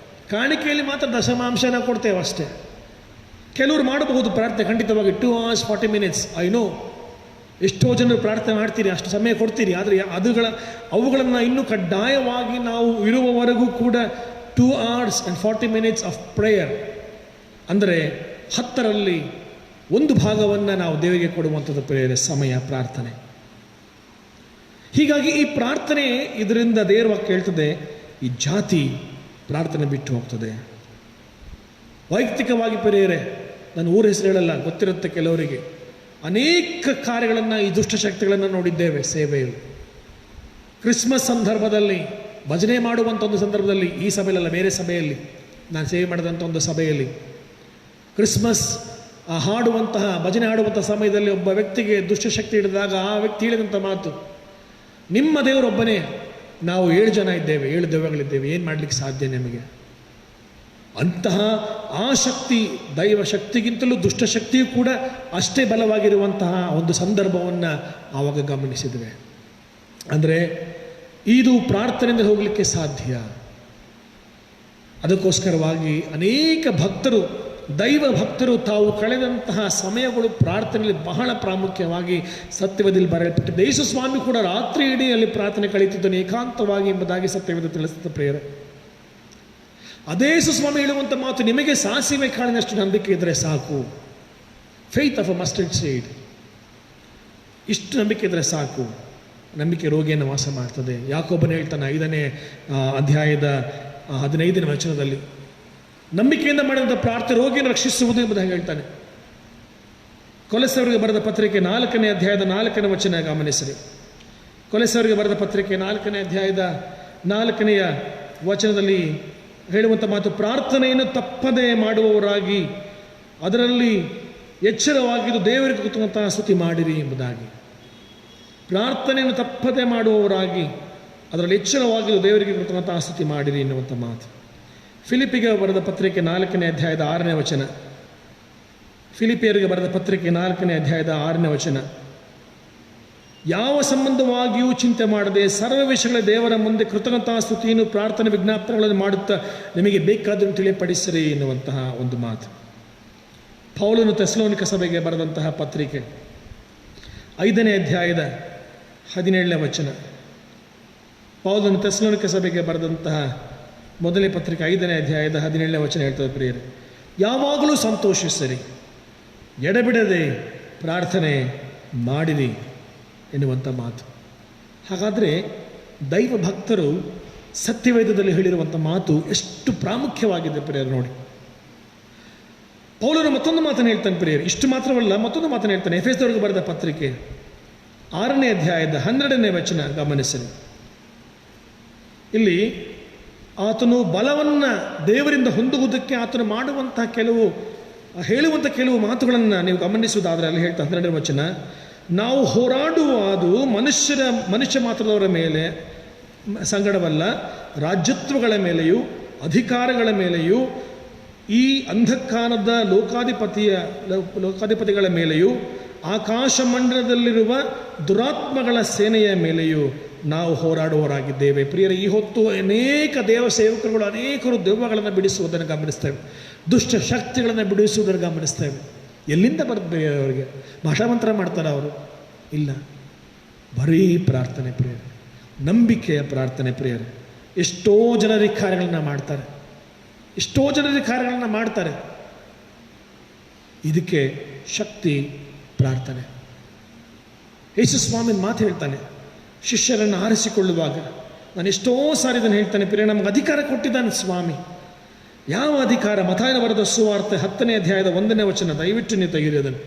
ಕಾಣಿಕೆಯಲ್ಲಿ ಮಾತ್ರ ದಶಮಾಂಶನ ಕೊಡ್ತೇವೆ ಅಷ್ಟೇ. ಕೆಲವರು ಮಾಡಬಹುದು ಪ್ರಾರ್ಥನೆ, ಖಂಡಿತವಾಗಿ 2 hours 40 minutes. ಐ ನೋ ಎಷ್ಟೋ ಜನರು ಪ್ರಾರ್ಥನೆ ಮಾಡ್ತೀರಿ, ಅಷ್ಟು ಸಮಯ ಕೊಡ್ತೀರಿ. ಆದರೆ ಅವುಗಳನ್ನು ಇನ್ನೂ ಕಡ್ಡಾಯವಾಗಿ ನಾವು ಇರುವವರೆಗೂ ಕೂಡ 2 hours and 40 minutes of prayer, ಅಂದರೆ 10ರಲ್ಲಿ 1 ಭಾಗವನ್ನು ನಾವು ದೇವರಿಗೆ ಕೊಡುವಂಥದ್ದು ಪ್ರೇಯರ್ ಸಮಯ ಪ್ರಾರ್ಥನೆ. ಹೀಗಾಗಿ ಈ ಪ್ರಾರ್ಥನೆ, ಇದರಿಂದ ದೇವರ ವಾಕ್ಯ ಹೇಳ್ತದೆ, ಈ ಜಾತಿ ಪ್ರಾರ್ಥನೆ ಬಿಟ್ಟು ಹೋಗ್ತದೆ. ವೈಯಕ್ತಿಕವಾಗಿ ಪ್ರೇಯರೆ, ನಾನು ಊರ ಹೆಸರು ಹೇಳಲ್ಲ, ಗೊತ್ತಿರುತ್ತೆ ಕೆಲವರಿಗೆ. ಅನೇಕ ಕಾರ್ಯಗಳನ್ನು, ಈ ದುಷ್ಟಶಕ್ತಿಗಳನ್ನು ನೋಡಿದ್ದೇವೆ ಸೇವೆಯಲ್ಲಿ. ಕ್ರಿಸ್ಮಸ್ ಸಂದರ್ಭದಲ್ಲಿ ಭಜನೆ ಮಾಡುವಂಥ ಒಂದು ಸಂದರ್ಭದಲ್ಲಿ, ಈ ಸಭೆಯಲ್ಲ ಬೇರೆ ಸಭೆಯಲ್ಲಿ ನಾನು ಸೇವೆ ಮಾಡಿದಂಥ ಒಂದು ಸಭೆಯಲ್ಲಿ, ಕ್ರಿಸ್ಮಸ್ ಹಾಡುವಂತಹ ಭಜನೆ ಹಾಡುವಂಥ ಸಮಯದಲ್ಲಿ ಒಬ್ಬ ವ್ಯಕ್ತಿಗೆ ದುಷ್ಟಶಕ್ತಿ ಹಿಡಿದಾಗ ಆ ವ್ಯಕ್ತಿ ಹೇಳಿದಂಥ ಮಾತು, ನಿಮ್ಮ ದೇವರೊಬ್ಬನೇ, ನಾವು 7 ಜನ ಇದ್ದೇವೆ, 7 ದೆವ್ವಗಳಿದ್ದೇವೆ, ಏನು ಮಾಡಲಿಕ್ಕೆ ಸಾಧ್ಯ ನಿಮಗೆ? ಅಂತಹ ಆ ಶಕ್ತಿ, ದೈವ ಶಕ್ತಿಗಿಂತಲೂ ದುಷ್ಟಶಕ್ತಿಯೂ ಕೂಡ ಅಷ್ಟೇ ಬಲವಾಗಿರುವಂತಹ ಒಂದು ಸಂದರ್ಭವನ್ನು ಆವಾಗ ಗಮನಿಸಿದ್ವಿ. ಅಂದರೆ ಇದು ಪ್ರಾರ್ಥನೆಯಿಂದ ಹೋಗಲಿಕ್ಕೆ ಸಾಧ್ಯ. ಅದಕ್ಕೋಸ್ಕರವಾಗಿ ಅನೇಕ ಭಕ್ತರು, ದೈವ ಭಕ್ತರು ತಾವು ಕಳೆದಂತಹ ಸಮಯಗಳು ಪ್ರಾರ್ಥನೆಯಲ್ಲಿ ಬಹಳ ಪ್ರಾಮುಖ್ಯವಾಗಿ ಸತ್ಯವೇದದಲ್ಲಿ ಬರೆಯಲ್ಪಟ್ಟಿದೆ. ಯೇಸು ಸ್ವಾಮಿ ಕೂಡ ರಾತ್ರಿ ಇಡೀ ಅಲ್ಲಿ ಪ್ರಾರ್ಥನೆ ಕಳೀತಿದ್ದನು ಏಕಾಂತವಾಗಿ ಎಂಬುದಾಗಿ ಸತ್ಯವೇದ ತಿಳಿಸುತ್ತೆ ಪ್ರಿಯರೇ. ಅದೇ ಯೇಸು ಸ್ವಾಮಿ ಹೇಳುವಂಥ ಮಾತು, ನಿಮಗೆ ಸಾಸಿವೆ ಕಾಳಿನಷ್ಟು ನಂಬಿಕೆ ಇದ್ದರೆ ಸಾಕು. Faith of a mustard seed. ಇಷ್ಟು ನಂಬಿಕೆ ಇದ್ದರೆ ಸಾಕು. ನಂಬಿಕೆ ರೋಗಿಯನ್ನು ವಾಸ ಮಾಡ್ತದೆ. ಯಾಕೋಬನು ಹೇಳ್ತಾನೆ 5ನೇ ಅಧ್ಯಾಯದ 15ನೇ ವಚನದಲ್ಲಿ, ನಂಬಿಕೆಯಿಂದ ಮಾಡಿದಂಥ ಪ್ರಾರ್ಥನೆ ರೋಗಿಯನ್ನು ರಕ್ಷಿಸುವುದು ಎಂಬುದಾಗಿ ಹೇಳ್ತಾನೆ. ಕೊಲೆಸವರಿಗೆ ಬರೆದ ಪತ್ರಿಕೆ 4ನೇ ಅಧ್ಯಾಯದ 4ನೇ ವಚನ ಗಮನಿಸಿರಿ. ಕೊಲೆಸವರಿಗೆ ಬರೆದ ಪತ್ರಿಕೆ 4ನೇ ಅಧ್ಯಾಯದ 4ನೆಯ ವಚನದಲ್ಲಿ ಹೇಳುವಂಥ ಮಾತು, ಪ್ರಾರ್ಥನೆಯನ್ನು ತಪ್ಪದೇ ಮಾಡುವವರಾಗಿ ಅದರಲ್ಲಿ ಎಚ್ಚರವಾಗಿದ್ದು ದೇವರಿಗೆ ಕೃತಜ್ಞತಾ ಸ್ತುತಿ ಮಾಡಿರಿ ಎಂಬುದಾಗಿ. ಪ್ರಾರ್ಥನೆಯನ್ನು ತಪ್ಪದೇ ಮಾಡುವವರಾಗಿ ಅದರಲ್ಲಿ ಎಚ್ಚರವಾಗಿದ್ದು ದೇವರಿಗೆ ಕೃತಜ್ಞತಾ ಸ್ತುತಿ ಮಾಡಿರಿ ಎನ್ನುವಂಥ ಮಾತು. ಫಿಲಿಪಿಗೆ ಬರೆದ ಪತ್ರಿಕೆ 4ನೇ ಅಧ್ಯಾಯದ 6ನೇ ವಚನ. ಫಿಲಿಪಿಯರಿಗೆ ಬರೆದ ಪತ್ರಿಕೆ 4ನೇ ಅಧ್ಯಾಯದ 6ನೇ ವಚನ, ಯಾವ ಸಂಬಂಧವಾಗಿಯೂ ಚಿಂತೆ ಮಾಡದೆ ಸರ್ವ ವಿಷಯಗಳ ದೇವರ ಮುಂದೆ ಕೃತಜ್ಞತಾ ಸ್ತುತಿಯನ್ನು ಪ್ರಾರ್ಥನೆ ವಿಜ್ಞಾಪನೆಗಳನ್ನು ಮಾಡುತ್ತಾ ನಿಮಗೆ ಬೇಕಾದರೂ ತಿಳಿಪಡಿಸಿರಿ ಎನ್ನುವಂತಹ ಒಂದು ಮಾತು. ಪೌಲನು ಥೆಸಲೋನಿಕ ಸಭೆಗೆ ಬರೆದಂತಹ ಪತ್ರಿಕೆ 5ನೇ ಅಧ್ಯಾಯದ 17ನೇ ವಚನ. ಪೌಲನು ಥೆಸಲೋನಿಕ ಸಭೆಗೆ ಬರೆದಂತಹ ಮೊದಲನೇ ಪತ್ರಿಕೆ 5ನೇ ಅಧ್ಯಾಯದ 17ನೇ ವಚನ ಹೇಳ್ತದೆ ಪ್ರಿಯರೇ, ಯಾವಾಗಲೂ ಸಂತೋಷಿಸಿರಿ, ಎಡೆಬಿಡದೆ ಪ್ರಾರ್ಥನೆ ಮಾಡಿರಿ ಎನ್ನುವಂಥ ಮಾತು. ಹಾಗಾದರೆ ದೈವ ಭಕ್ತರು ಸತ್ಯವೇದದಲ್ಲಿ ಹೇಳಿರುವಂಥ ಮಾತು ಎಷ್ಟು ಪ್ರಾಮುಖ್ಯವಾಗಿದೆ ಪ್ರಿಯರು ನೋಡಿ. ಪೌಲನು ಮತ್ತೊಂದು ಮಾತನ್ನು ಹೇಳ್ತಾನೆ ಪ್ರಿಯರು. ಇಷ್ಟು ಮಾತ್ರವಲ್ಲ, ಮತ್ತೊಂದು ಮಾತನ್ನು ಹೇಳ್ತಾನೆ. ಎಫೆಸದವರಿಗೆ ಬರೆದ ಪತ್ರಿಕೆ 6ನೇ ಅಧ್ಯಾಯದ 12ನೇ ವಚನ ಗಮನಿಸಿರಿ. ಇಲ್ಲಿ ಆತನು ಬಲವನ್ನು ದೇವರಿಂದ ಹೊಂದುವುದಕ್ಕೆ ಆತನು ಮಾಡುವಂತಹ ಹೇಳುವಂಥ ಕೆಲವು ಮಾತುಗಳನ್ನು ನೀವು ಗಮನಿಸುವುದಾದರೆ ಅಲ್ಲಿ ಹೇಳ್ತಾ 12ನೇ ವಚನ, ನಾವು ಹೋರಾಡುವುದು ಮನುಷ್ಯ ಮಾತ್ರದವರ ಮೇಲೆ ಸಂಗಡವಲ್ಲ, ರಾಜ್ಯತ್ವಗಳ ಮೇಲೆಯೂ ಅಧಿಕಾರಗಳ ಮೇಲೆಯೂ ಈ ಅಂಧಕಾರದ ಲೋಕಾಧಿಪತಿಗಳ ಮೇಲೆಯೂ ಆಕಾಶ ಮಂಡಲದಲ್ಲಿರುವ ದುರಾತ್ಮಗಳ ಸೇನೆಯ ಮೇಲೆಯೂ ನಾವು ಹೋರಾಡುವವರಾಗಿದ್ದೇವೆ. ಪ್ರಿಯರೇ, ಈ ಹೊತ್ತು ಅನೇಕ ದೇವ ಸೇವಕರುಗಳು ಅನೇಕರು ದೆವ್ವಗಳನ್ನು ಬಿಡಿಸುವುದನ್ನು ಗಮನಿಸ್ತೇವೆ, ದುಷ್ಟ ಶಕ್ತಿಗಳನ್ನು ಬಿಡಿಸುವುದನ್ನು ಗಮನಿಸ್ತೇವೆ. ಎಲ್ಲಿಂದ ಬರ್ತದೆ ಅವರಿಗೆ? ಭಾಷಾಮಂತ್ರ ಮಾಡ್ತಾರೆ ಅವರು? ಇಲ್ಲ, ಬರೀ ಪ್ರಾರ್ಥನೆ ಪ್ರಿಯರೇ, ನಂಬಿಕೆಯ ಪ್ರಾರ್ಥನೆ ಪ್ರಿಯರೇ. ಎಷ್ಟೋ ಜನರಿಗೆ ಕಾರ್ಯಗಳನ್ನು ಮಾಡ್ತಾರೆ, ಇದಕ್ಕೆ ಶಕ್ತಿ ಪ್ರಾರ್ಥನೆ. ಯೇಸು ಸ್ವಾಮಿ ಮಾತು ಹೇಳ್ತಾನೆ, ಶಿಷ್ಯರನ್ನು ಆರಿಸಿಕೊಳ್ಳುವಾಗ ನಾನು ಎಷ್ಟೋ ಸಾರಿ ಇದನ್ನು ಹೇಳ್ತಾನೆ, ಪ್ರಿಯ ನಮಗೆ ಅಧಿಕಾರ ಕೊಟ್ಟಿದ್ದಾನೆ ಸ್ವಾಮಿ. ಯಾವ ಅಧಿಕಾರ? ಮತ್ತಾಯನ ಬರೆದ ಸುವಾರ್ತೆ 10ನೇ ಅಧ್ಯಾಯದ 1ನೇ ವಚನ, ದಯವಿಟ್ಟು ನೀವು ತೆಗೀರಿ ಅದನ್ನು.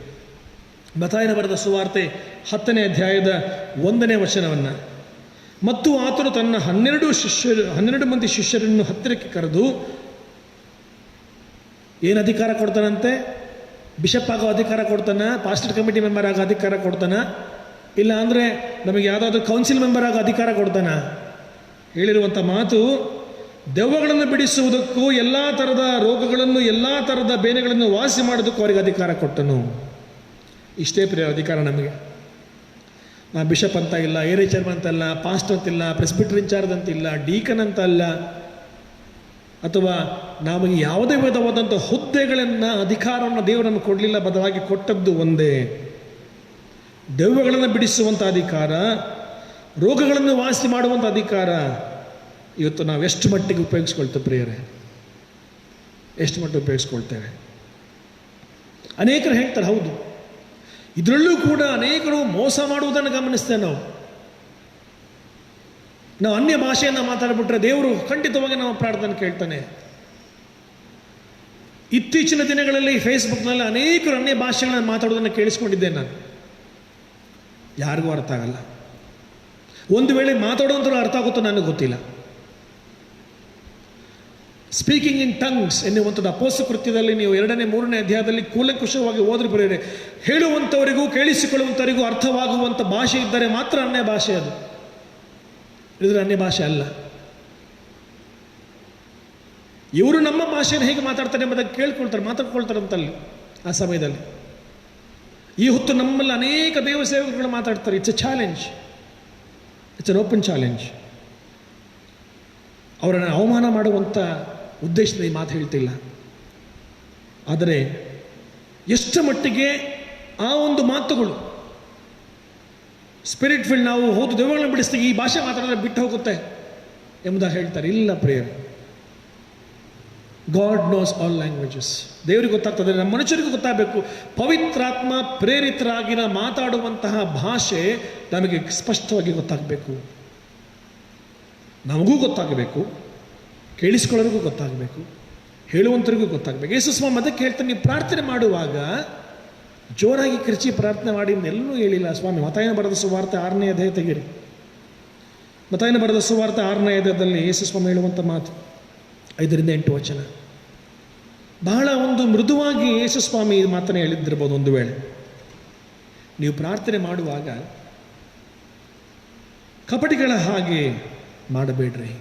ಮತ್ತಾಯನ ಬರೆದ ಸುವಾರ್ತೆ 10ನೇ ಅಧ್ಯಾಯದ 1ನೇ ವಚನವನ್ನು. ಮತ್ತು ಆತನು ತನ್ನ 12 ಮಂದಿ ಶಿಷ್ಯರನ್ನು ಹತ್ತಿರಕ್ಕೆ ಕರೆದು ಏನು ಅಧಿಕಾರ ಕೊಡ್ತಾನಂತೆ? ಬಿಷಪ್ ಆಗೋ ಅಧಿಕಾರ ಕೊಡ್ತಾನ? ಪಾಸ್ಟರ್ ಕಮಿಟಿ ಮೆಂಬರ್ ಆಗೋ ಅಧಿಕಾರ ಕೊಡ್ತಾನ? ಇಲ್ಲ ಅಂದರೆ ನಮಗೆ ಯಾವುದಾದ್ರೂ ಕೌನ್ಸಿಲ್ ಮೆಂಬರ್ ಆಗೋ ಅಧಿಕಾರ ಕೊಡ್ತಾನ? ಹೇಳಿರುವಂಥ ಮಾತು, ದೆವ್ವಗಳನ್ನು ಬಿಡಿಸುವುದಕ್ಕೂ ಎಲ್ಲ ಥರದ ರೋಗಗಳನ್ನು, ಎಲ್ಲ ಥರದ ಬೇನೆಗಳನ್ನು ವಾಸಿ ಮಾಡೋದಕ್ಕೂ ಅವರಿಗೆ ಅಧಿಕಾರ ಕೊಟ್ಟನು. ಇಷ್ಟೇ ಪ್ರಿಯ ಅಧಿಕಾರ ನಮಗೆ. ನಾ ಬಿಷಪ್ ಅಂತ ಇಲ್ಲ, ಏರಿಯಾ ಚೇರ್ಮನ್ ಅಂತಲ್ಲ, ಪಾಸ್ಟರ್ ಅಂತಿಲ್ಲ, ಪ್ರೆಸ್ಬಿಟರ್ ಇನ್ಚಾರ್ಜ್ ಅಂತಿಲ್ಲ, ಡೀಕನ್ ಅಂತ ಅಲ್ಲ, ಅಥವಾ ನಮಗೆ ಯಾವುದೇ ವಿಧವಾದಂಥ ಹುದ್ದೆಗಳನ್ನು, ಅಧಿಕಾರವನ್ನು ದೇವರು ನಮಗೆ ಕೊಡಲಿಲ್ಲ. ಬದಲಾಗಿ ಕೊಟ್ಟದ್ದು ಒಂದೇ, ದೆವ್ವಗಳನ್ನು ಬಿಡಿಸುವಂಥ ಅಧಿಕಾರ, ರೋಗಗಳನ್ನು ವಾಸಿ ಮಾಡುವಂಥ ಅಧಿಕಾರ. ಇವತ್ತು ನಾವು ಎಷ್ಟು ಮಟ್ಟಿಗೆ ಉಪಯೋಗಿಸ್ಕೊಳ್ತೇವೆ ಪ್ರಿಯರೇ? ಎಷ್ಟು ಮಟ್ಟಿಗೆ ಉಪಯೋಗಿಸ್ಕೊಳ್ತೇವೆ? ಅನೇಕರು ಹೇಳ್ತಾರೆ, ಹೌದು, ಇದರಲ್ಲೂ ಕೂಡ ಅನೇಕರು ಮೋಸ ಮಾಡುವುದನ್ನು ಗಮನಿಸ್ತೇವೆ ನಾವು ಅನ್ಯ ಭಾಷೆಯನ್ನು ಮಾತಾಡಿಬಿಟ್ರೆ ದೇವರು ಖಂಡಿತವಾಗಿ ನಾವು ಪ್ರಾರ್ಥನೆ ಕೇಳ್ತಾನೆ. ಇತ್ತೀಚಿನ ದಿನಗಳಲ್ಲಿ ಫೇಸ್ಬುಕ್ನಲ್ಲಿ ಅನೇಕರು ಅನ್ಯ ಭಾಷೆಗಳನ್ನು ಮಾತಾಡೋದನ್ನು ಕೇಳಿಸ್ಕೊಂಡಿದ್ದೇನೆ ನಾನು. ಯಾರಿಗೂ ಅರ್ಥ ಆಗಲ್ಲ. ಒಂದು ವೇಳೆ ಮಾತಾಡೋಂಥವ್ರು ಅರ್ಥ ಆಗುತ್ತೋ ನನಗೆ ಗೊತ್ತಿಲ್ಲ. ಸ್ಪೀಕಿಂಗ್ ಇನ್ ಟಂಗ್ಸ್ ಎನ್ನುವಂಥದ್ದು ಅಪೊಸ್ತಲ ಕೃತ್ಯದಲ್ಲಿ ನೀವು 2ನೇ 3ನೇ ಅಧ್ಯಾಯದಲ್ಲಿ ಕೂಲಂಕುಷವಾಗಿ ಓದಿ ಬರೆಯಿರಿ. ಹೇಳುವಂಥವರಿಗೂ ಕೇಳಿಸಿಕೊಳ್ಳುವಂಥವರಿಗೂ ಅರ್ಥವಾಗುವಂಥ ಭಾಷೆ ಇದ್ದರೆ ಮಾತ್ರ ಅನ್ಯ ಭಾಷೆ ಅದು. ಇದ್ರೆ ಅನ್ಯ ಭಾಷೆ ಅಲ್ಲ. ಇವರು ನಮ್ಮ ಭಾಷೆಯನ್ನು ಹೇಗೆ ಮಾತಾಡ್ತಾರೆ ಎಂಬುದನ್ನು ಮಾತಾಡ್ಕೊಳ್ತಾರಂತಲ್ಲಿ ಆ ಸಮಯದಲ್ಲಿ. ಈ ಹೊತ್ತು ನಮ್ಮಲ್ಲಿ ಅನೇಕ ದೇವ ಸೇವಕರುಗಳು ಮಾತಾಡ್ತಾರೆ. It's A challenge, it's an open challenge. ಅವರನ್ನು ಅವಮಾನ ಮಾಡುವಂಥ ಉದ್ದೇಶದ ಈ ಮಾತು ಹೇಳ್ತಿಲ್ಲ. ಆದರೆ ಎಷ್ಟು ಮಟ್ಟಿಗೆ ಆ ಒಂದು ಮಾತುಗಳು ಸ್ಪಿರಿಟ್ ಫೀಲ್ಡ್, ನಾವು ಹೌದು ದೆವ್ವಗಳನ್ನು ಬಿಡಿಸ್ತೀವಿ, ಈ ಭಾಷೆ ಮಾತಾಡಿದ್ರೆ ಬಿಟ್ಟು ಹೋಗುತ್ತೆ ಎಂಬುದಾಗಿ ಹೇಳ್ತಾರೆ. ಇಲ್ಲ ಪ್ರಿಯರೇ, ಗಾಡ್ ನೋಸ್ ಆಲ್ ಲ್ಯಾಂಗ್ವೇಜಸ್. ದೇವರಿಗೆ ಗೊತ್ತಾಗ್ತದೆ, ನಮ್ಮ ಮನುಷ್ಯರಿಗೂ ಗೊತ್ತಾಗಬೇಕು. ಪವಿತ್ರಾತ್ಮ ಪ್ರೇರಿತರಾಗಿನ ಮಾತಾಡುವಂತಹ ಭಾಷೆ ನಮಗೆ ಸ್ಪಷ್ಟವಾಗಿ ಗೊತ್ತಾಗಬೇಕು. ನಮಗೂ ಗೊತ್ತಾಗಬೇಕು, ಕೇಳಿಸ್ಕೊಳ್ಳೋರಿಗೂ ಗೊತ್ತಾಗಬೇಕು, ಹೇಳುವಂಥವ್ರಿಗೂ ಗೊತ್ತಾಗಬೇಕು. ಯೇಸು ಸ್ವಾಮಿ ಅದಕ್ಕೆ ಹೇಳ್ತಾನೆ, ನೀವು ಪ್ರಾರ್ಥನೆ ಮಾಡುವಾಗ ಜೋರಾಗಿ ಕಿರ್ಚಿ ಪ್ರಾರ್ಥನೆ ಮಾಡಿ ಎಲ್ಲೂ ಹೇಳಿಲ್ಲ ಸ್ವಾಮಿ. ಮತ್ತಾಯನ ಬರೆದ ಸುವಾರ್ತೆ 6ನೇ ಅಧ್ಯಾಯ ತೆಗೀರಿ. ಮತ್ತಾಯನ ಬರೆದ ಸುವಾರ್ತೆ 6ನೇ ಅಧ್ಯಾಯದಲ್ಲಿ ಯೇಸು ಸ್ವಾಮಿ ಹೇಳುವಂಥ ಮಾತು 5ರಿಂದ 8 ವಚನ. ಬಹಳ ಒಂದು ಮೃದುವಾಗಿ ಯೇಸು ಸ್ವಾಮಿ ಈ ಮಾತನ್ನು ಹೇಳಿದ್ದಿರ್ಬೋದು. ಒಂದು ವೇಳೆ ನೀವು ಪ್ರಾರ್ಥನೆ ಮಾಡುವಾಗ ಕಪಟಿಗಳ ಹಾಗೆ ಮಾಡಬೇಡ್ರಿ.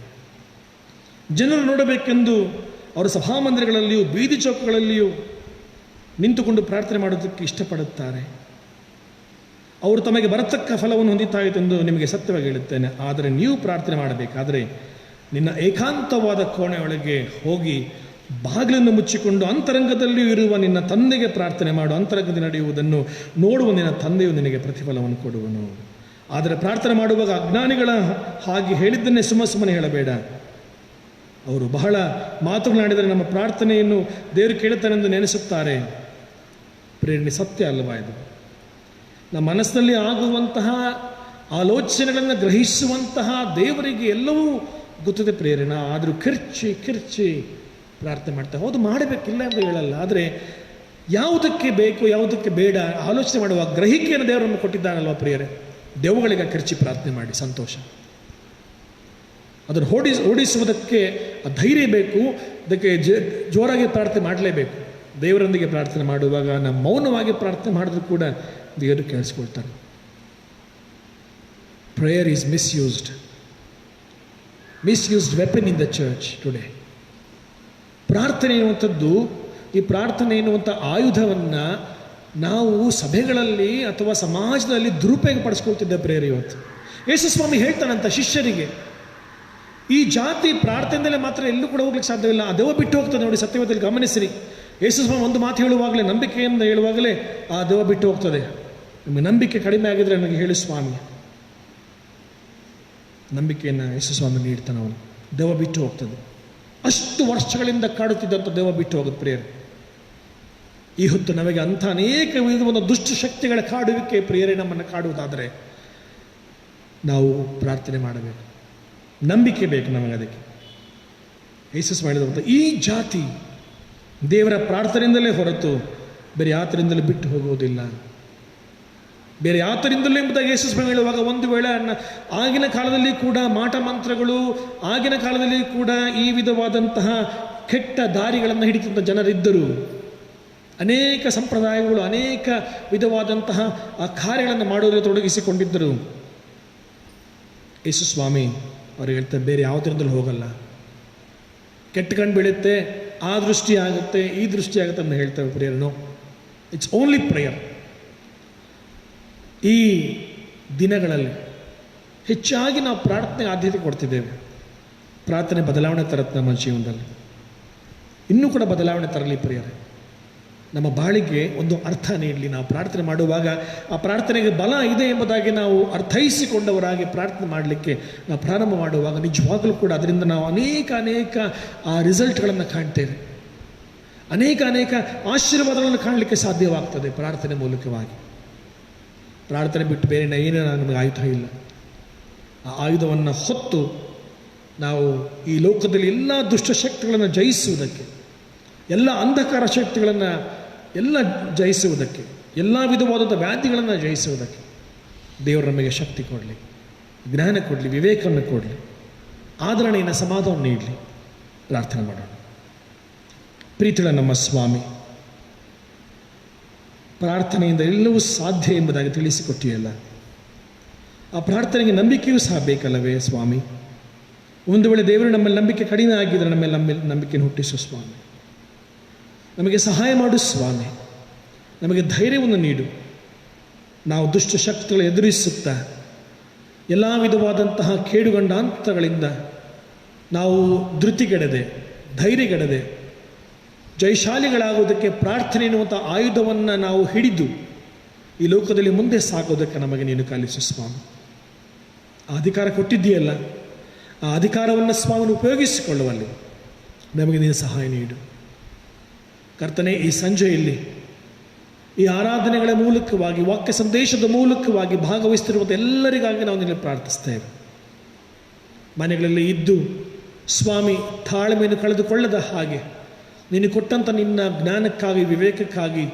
ಜನರು ನೋಡಬೇಕೆಂದು ಅವರ ಸಭಾಮಂದಿರಗಳಲ್ಲಿಯೂ ಬೀದಿ ಚೌಕಗಳಲ್ಲಿಯೂ ನಿಂತುಕೊಂಡು ಪ್ರಾರ್ಥನೆ ಮಾಡೋದಕ್ಕೆ ಇಷ್ಟಪಡುತ್ತಾರೆ. ಅವರು ತಮಗೆ ಬರತಕ್ಕ ಫಲವನ್ನು ಹೊಂದಿದ್ದಾಯಿತೆಂದು ನಿಮಗೆ ಸತ್ಯವಾಗಿ ಹೇಳುತ್ತೇನೆ. ಆದರೆ ನೀವು ಪ್ರಾರ್ಥನೆ ಮಾಡಬೇಕಾದರೆ ನಿನ್ನ ಏಕಾಂತವಾದ ಕೋಣೆಯೊಳಗೆ ಹೋಗಿ ಬಾಗಿಲನ್ನು ಮುಚ್ಚಿಕೊಂಡು ಅಂತರಂಗದಲ್ಲಿಯೂ ಇರುವ ನಿನ್ನ ತಂದೆಗೆ ಪ್ರಾರ್ಥನೆ ಮಾಡು. ಅಂತರಂಗದಲ್ಲಿ ನಡೆಯುವುದನ್ನು ನೋಡುವ ನಿನ್ನ ತಂದೆಯು ನಿನಗೆ ಪ್ರತಿಫಲವನ್ನು ಕೊಡುವನು. ಆದರೆ ಪ್ರಾರ್ಥನೆ ಮಾಡುವಾಗ ಅಜ್ಞಾನಿಗಳ ಹಾಗೆ ಹೇಳಿದ್ದನ್ನೇ ಸುಮ್ಮನೆ ಹೇಳಬೇಡ. ಅವರು ಬಹಳ ಮಾತುಗಳಾಡಿದರೆ ನಮ್ಮ ಪ್ರಾರ್ಥನೆಯನ್ನು ದೇವರು ಕೇಳುತ್ತಾನೆಂದು ನೆನೆಸುತ್ತಾರೆ. ಪ್ರೇರಣೆ ಸತ್ಯ ಅಲ್ಲವಾ ಇದು? ನಮ್ಮ ಮನಸ್ಸಿನಲ್ಲಿ ಆಗುವಂತಹ ಆಲೋಚನೆಗಳನ್ನು ಗ್ರಹಿಸುವಂತಹ ದೇವರಿಗೆ ಎಲ್ಲವೂ ಗೊತ್ತಿದೆ ಪ್ರೇರಣೆ. ಆದರೂ ಕಿರ್ಚಿ ಪ್ರಾರ್ಥನೆ ಮಾಡ್ತಾರೆ. ಹೌದು, ಮಾಡಬೇಕಿಲ್ಲ ಎಂದು ಹೇಳಲ್ಲ. ಆದರೆ ಯಾವುದಕ್ಕೆ ಬೇಕು ಯಾವುದಕ್ಕೆ ಬೇಡ ಆಲೋಚನೆ ಮಾಡುವ ಗ್ರಹಿಕೆಯನ್ನು ದೇವರು ನಮಗೆ ಕೊಟ್ಟಿದ್ದಾನಲ್ವ ಪ್ರಿಯರೇ? ದೆವ್ವಗಳಿಗೆ ಕಿರ್ಚಿ ಪ್ರಾರ್ಥನೆ ಮಾಡಿ ಸಂತೋಷ. ಅದನ್ನು ಓಡಿಸುವುದಕ್ಕೆ ಧೈರ್ಯ ಬೇಕು. ಅದಕ್ಕೆ ಜೋರಾಗಿ ಪ್ರಾರ್ಥನೆ ಮಾಡಲೇಬೇಕು. ದೇವರೊಂದಿಗೆ ಪ್ರಾರ್ಥನೆ ಮಾಡುವಾಗ ನಾವು ಮೌನವಾಗಿ ಪ್ರಾರ್ಥನೆ ಮಾಡಿದ್ರು ಕೂಡ ದೇವರು ಕೇಳಿಸ್ಕೊಳ್ತಾರೆ. Prayer is misused weapon in the church today. ಪ್ರಾರ್ಥನೆ ಎನ್ನುವಂಥದ್ದು, ಈ ಪ್ರಾರ್ಥನೆ ಎನ್ನುವಂಥ ಆಯುಧವನ್ನು ನಾವು ಸಭೆಗಳಲ್ಲಿ ಅಥವಾ ಸಮಾಜದಲ್ಲಿ ದುರುಪಯೋಗ ಪಡಿಸ್ಕೊಳ್ತಿದ್ದ ಪ್ರೇಯರ್ ಇವತ್ತು. ಯೇಸು ಸ್ವಾಮಿ ಹೇಳ್ತಾನಂತ ಶಿಷ್ಯರಿಗೆ, ಈ ಜಾತಿ ಪ್ರಾರ್ಥನೆಯಲ್ಲೇ ಮಾತ್ರ ಎಲ್ಲೂ ಕೂಡ ಹೋಗ್ಲಿಕ್ಕೆ ಸಾಧ್ಯವಿಲ್ಲ, ಆ ದೆವ್ವ ಬಿಟ್ಟು ಹೋಗ್ತದೆ. ನೋಡಿ, ಸತ್ಯವೇದದಲ್ಲಿ ಗಮನಿಸಿರಿ. ಯೇಸು ಸ್ವಾಮಿ ಒಂದು ಮಾತು ಹೇಳುವಾಗಲೇ, ನಂಬಿಕೆಯಿಂದ ಹೇಳುವಾಗಲೇ ಆ ದೆವ್ವ ಬಿಟ್ಟು ಹೋಗ್ತದೆ. ನಿಮಗೆ ನಂಬಿಕೆ ಕಡಿಮೆ ಆಗಿದ್ರೆ ನನಗೆ ಹೇಳು ಸ್ವಾಮಿ. ನಂಬಿಕೆಯನ್ನು ಯೇಸು ಸ್ವಾಮಿ ನೀಡ್ತಾನೆ. ಅವನು ದೆವ್ವ ಬಿಟ್ಟು ಹೋಗ್ತದೆ. ಅಷ್ಟು ವರ್ಷಗಳಿಂದ ಕಾಡುತ್ತಿದ್ದಂಥ ದೆವ್ವ ಬಿಟ್ಟು ಹೋಗುತ್ತೆ ಪ್ರಿಯರೇ. ಈ ಹೊತ್ತು ನಮಗೆ ಅಂಥ ಅನೇಕ ವಿಧವಾದ ದುಷ್ಟ ಶಕ್ತಿಗಳ ಕಾಡುವಿಕೆ ಪ್ರಿಯರೇ ನಮ್ಮನ್ನು ಕಾಡುವುದಾದರೆ ನಾವು ಪ್ರಾರ್ಥನೆ ಮಾಡಬೇಕು, ನಂಬಿಕೆ ಬೇಕು ನಮಗೆ. ಅದಕ್ಕೆ ಯೇಸು ಮಾಡಿದಂಥ ಈ ಜಾತಿ ದೇವರ ಪ್ರಾರ್ಥನೆಯಿಂದಲೇ ಹೊರತು ಬೇರೆ ಯಾತರಿಂದಲೇ ಬಿಟ್ಟು ಹೋಗುವುದಿಲ್ಲ. ಬೇರೆ ಯಾತರಿಂದಲೇ ಎಂಬುದಾಗಿ ಯೇಸು ಹೇಳುವಾಗ, ಒಂದು ವೇಳೆ ಆಗಿನ ಕಾಲದಲ್ಲಿ ಕೂಡ ಮಾಟ ಮಂತ್ರಗಳು, ಆಗಿನ ಕಾಲದಲ್ಲಿ ಕೂಡ ಈ ವಿಧವಾದಂತಹ ಕೆಟ್ಟ ದಾರಿಗಳನ್ನು ಹಿಡಿದಂಥ ಜನರಿದ್ದರು. ಅನೇಕ ಸಂಪ್ರದಾಯಗಳು, ಅನೇಕ ವಿಧವಾದಂತಹ ಕಾರ್ಯಗಳನ್ನು ಮಾಡುವುದರಲ್ಲಿ ತೊಡಗಿಸಿಕೊಂಡಿದ್ದರು. ಯೇಸು ಸ್ವಾಮಿ ಅವ್ರಿಗೆ ಹೇಳ್ತಾರೆ, ಬೇರೆ ಯಾವುದರಿಂದಲೂ ಹೋಗಲ್ಲ. ಕೆಟ್ಟ ಕಣ್ಣು ಬೀಳುತ್ತೆ, ಆ ದೃಷ್ಟಿ ಆಗುತ್ತೆ, ಈ ದೃಷ್ಟಿ ಆಗುತ್ತೆ ಅಂತ ಹೇಳ್ತೇವೆ ಪ್ರೇಯರ್ನು. It's only prayer. ಈ ದಿನಗಳಲ್ಲಿ ಹೆಚ್ಚಾಗಿ ನಾವು ಪ್ರಾರ್ಥನೆಗೆ ಆದ್ಯತೆ ಕೊಡ್ತಿದ್ದೇವೆ. ಪ್ರಾರ್ಥನೆ ಬದಲಾವಣೆ ತರುತ್ತೆ ನಮ್ಮ ಜೀವನದಲ್ಲಿ. ಇನ್ನೂ ಕೂಡ ಬದಲಾವಣೆ ತರಲಿ ಪ್ರಿಯರೇ. ನಮ್ಮ ಬಾಳಿಗೆ ಒಂದು ಅರ್ಥ ನೀಡಲಿ. ನಾವು ಪ್ರಾರ್ಥನೆ ಮಾಡುವಾಗ ಆ ಪ್ರಾರ್ಥನೆಗೆ ಬಲ ಇದೆ ಎಂಬುದಾಗಿ ನಾವು ಅರ್ಥೈಸಿಕೊಂಡವರಾಗಿ ಪ್ರಾರ್ಥನೆ ಮಾಡಲಿಕ್ಕೆ ನಾವು ಪ್ರಾರಂಭ ಮಾಡುವಾಗ ನಿಜವಾಗಲೂ ಕೂಡ ಅದರಿಂದ ನಾವು ಅನೇಕ ಆ ರಿಸಲ್ಟ್ಗಳನ್ನು ಕಾಣ್ತೇವೆ. ಅನೇಕ ಆಶೀರ್ವಾದಗಳನ್ನು ಕಾಣಲಿಕ್ಕೆ ಸಾಧ್ಯವಾಗ್ತದೆ ಪ್ರಾರ್ಥನೆ ಮೂಲಕವಾಗಿ. ಪ್ರಾರ್ಥನೆ ಬಿಟ್ಟು ಬೇರೆ ಏನೂ ನಮಗೆ ಆಯುಧ ಇಲ್ಲ. ಆ ಆಯುಧವನ್ನು ಹೊತ್ತು ನಾವು ಈ ಲೋಕದಲ್ಲಿ ಎಲ್ಲ ದುಷ್ಟಶಕ್ತಿಗಳನ್ನು ಜಯಿಸುವುದಕ್ಕೆ, ಎಲ್ಲ ಅಂಧಕಾರ ಶಕ್ತಿಗಳನ್ನು ಎಲ್ಲ ಜಯಿಸುವುದಕ್ಕೆ, ಎಲ್ಲ ವಿಧವಾದಂಥ ವ್ಯಾಧಿಗಳನ್ನು ಜಯಿಸುವುದಕ್ಕೆ ದೇವರು ನಮಗೆ ಶಕ್ತಿ ಕೊಡಲಿ, ಜ್ಞಾನ ಕೊಡಲಿ, ವಿವೇಕವನ್ನು ಕೊಡಲಿ, ಆದರಣೆಯನ್ನು ಸಮಾಧಾನ ನೀಡಲಿ. ಪ್ರಾರ್ಥನೆ ಮಾಡೋಣ. ಪ್ರೀತಿಗಳ ನಮ್ಮ ಸ್ವಾಮಿ, ಪ್ರಾರ್ಥನೆಯಿಂದ ಎಲ್ಲವೂ ಸಾಧ್ಯ ಎಂಬುದಾಗಿ ತಿಳಿಸಿಕೊಟ್ಟಿಯಲ್ಲ. ಆ ಪ್ರಾರ್ಥನೆಗೆ ನಂಬಿಕೆಯೂ ಸಹ ಬೇಕಲ್ಲವೇ ಸ್ವಾಮಿ? ಒಂದು ವೇಳೆ ದೇವರು ನಮ್ಮಲ್ಲಿ ನಂಬಿಕೆ ಕಡಿಮೆ ಆಗಿದ್ದರೆ ನಮ್ಮಲ್ಲಿ ನಂಬಿಕೆಯನ್ನು ಹುಟ್ಟಿಸು ಸ್ವಾಮಿ. ನಮಗೆ ಸಹಾಯ ಮಾಡು ಸ್ವಾಮಿ. ನಮಗೆ ಧೈರ್ಯವನ್ನು ನೀಡು. ನಾವು ದುಷ್ಟ ಶಕ್ತಿಗಳು ಎದುರಿಸುತ್ತಾ ಎಲ್ಲ ವಿಧವಾದಂತಹ ಕೇಡುಗಂಡಾಂತರಗಳಿಂದ ನಾವು ಧೃತಿಗೆಡದೆ, ಧೈರ್ಯಗೆಡದೆ ಜಯಶಾಲಿಗಳಾಗುವುದಕ್ಕೆ ಪ್ರಾರ್ಥನೆ ಎನ್ನುವಂಥ ಆಯುಧವನ್ನು ನಾವು ಹಿಡಿದು ಈ ಲೋಕದಲ್ಲಿ ಮುಂದೆ ಸಾಗೋದಕ್ಕೆ ನಮಗೆ ನೀನು ಕಲಿಸು ಸ್ವಾಮಿ. ಆ ಅಧಿಕಾರ ಕೊಟ್ಟಿದ್ದೀಯಲ್ಲ, ಆ ಅಧಿಕಾರವನ್ನು ಸ್ವಾಮಿಯನ್ನು ಉಪಯೋಗಿಸಿಕೊಳ್ಳುವಲ್ಲಿ ನಮಗೆ ನೀನು ಸಹಾಯ ನೀಡು ಕರ್ತನೇ. ಈ ಸಂಜೆಯಲ್ಲಿ ಈ ಆರಾಧನೆಗಳ ಮೂಲಕವಾಗಿ, ವಾಕ್ಯ ಸಂದೇಶದ ಮೂಲಕವಾಗಿ ಭಾಗವಹಿಸುತ್ತಿರುವಂಥ ಎಲ್ಲರಿಗಾಗಿ ನಾವು ನಿನ್ನ ಪ್ರಾರ್ಥಿಸ್ತೇವೆ. ಮನೆಗಳಲ್ಲಿ ಇದ್ದು ಸ್ವಾಮಿ ತಾಳ್ಮೆಯನ್ನು ಕಳೆದುಕೊಳ್ಳದ ಹಾಗೆ ನೀನು ಕೊಟ್ಟಂಥ ನಿನ್ನ ಜ್ಞಾನಕ್ಕಾಗಿ, ವಿವೇಕಕ್ಕಾಗಿ,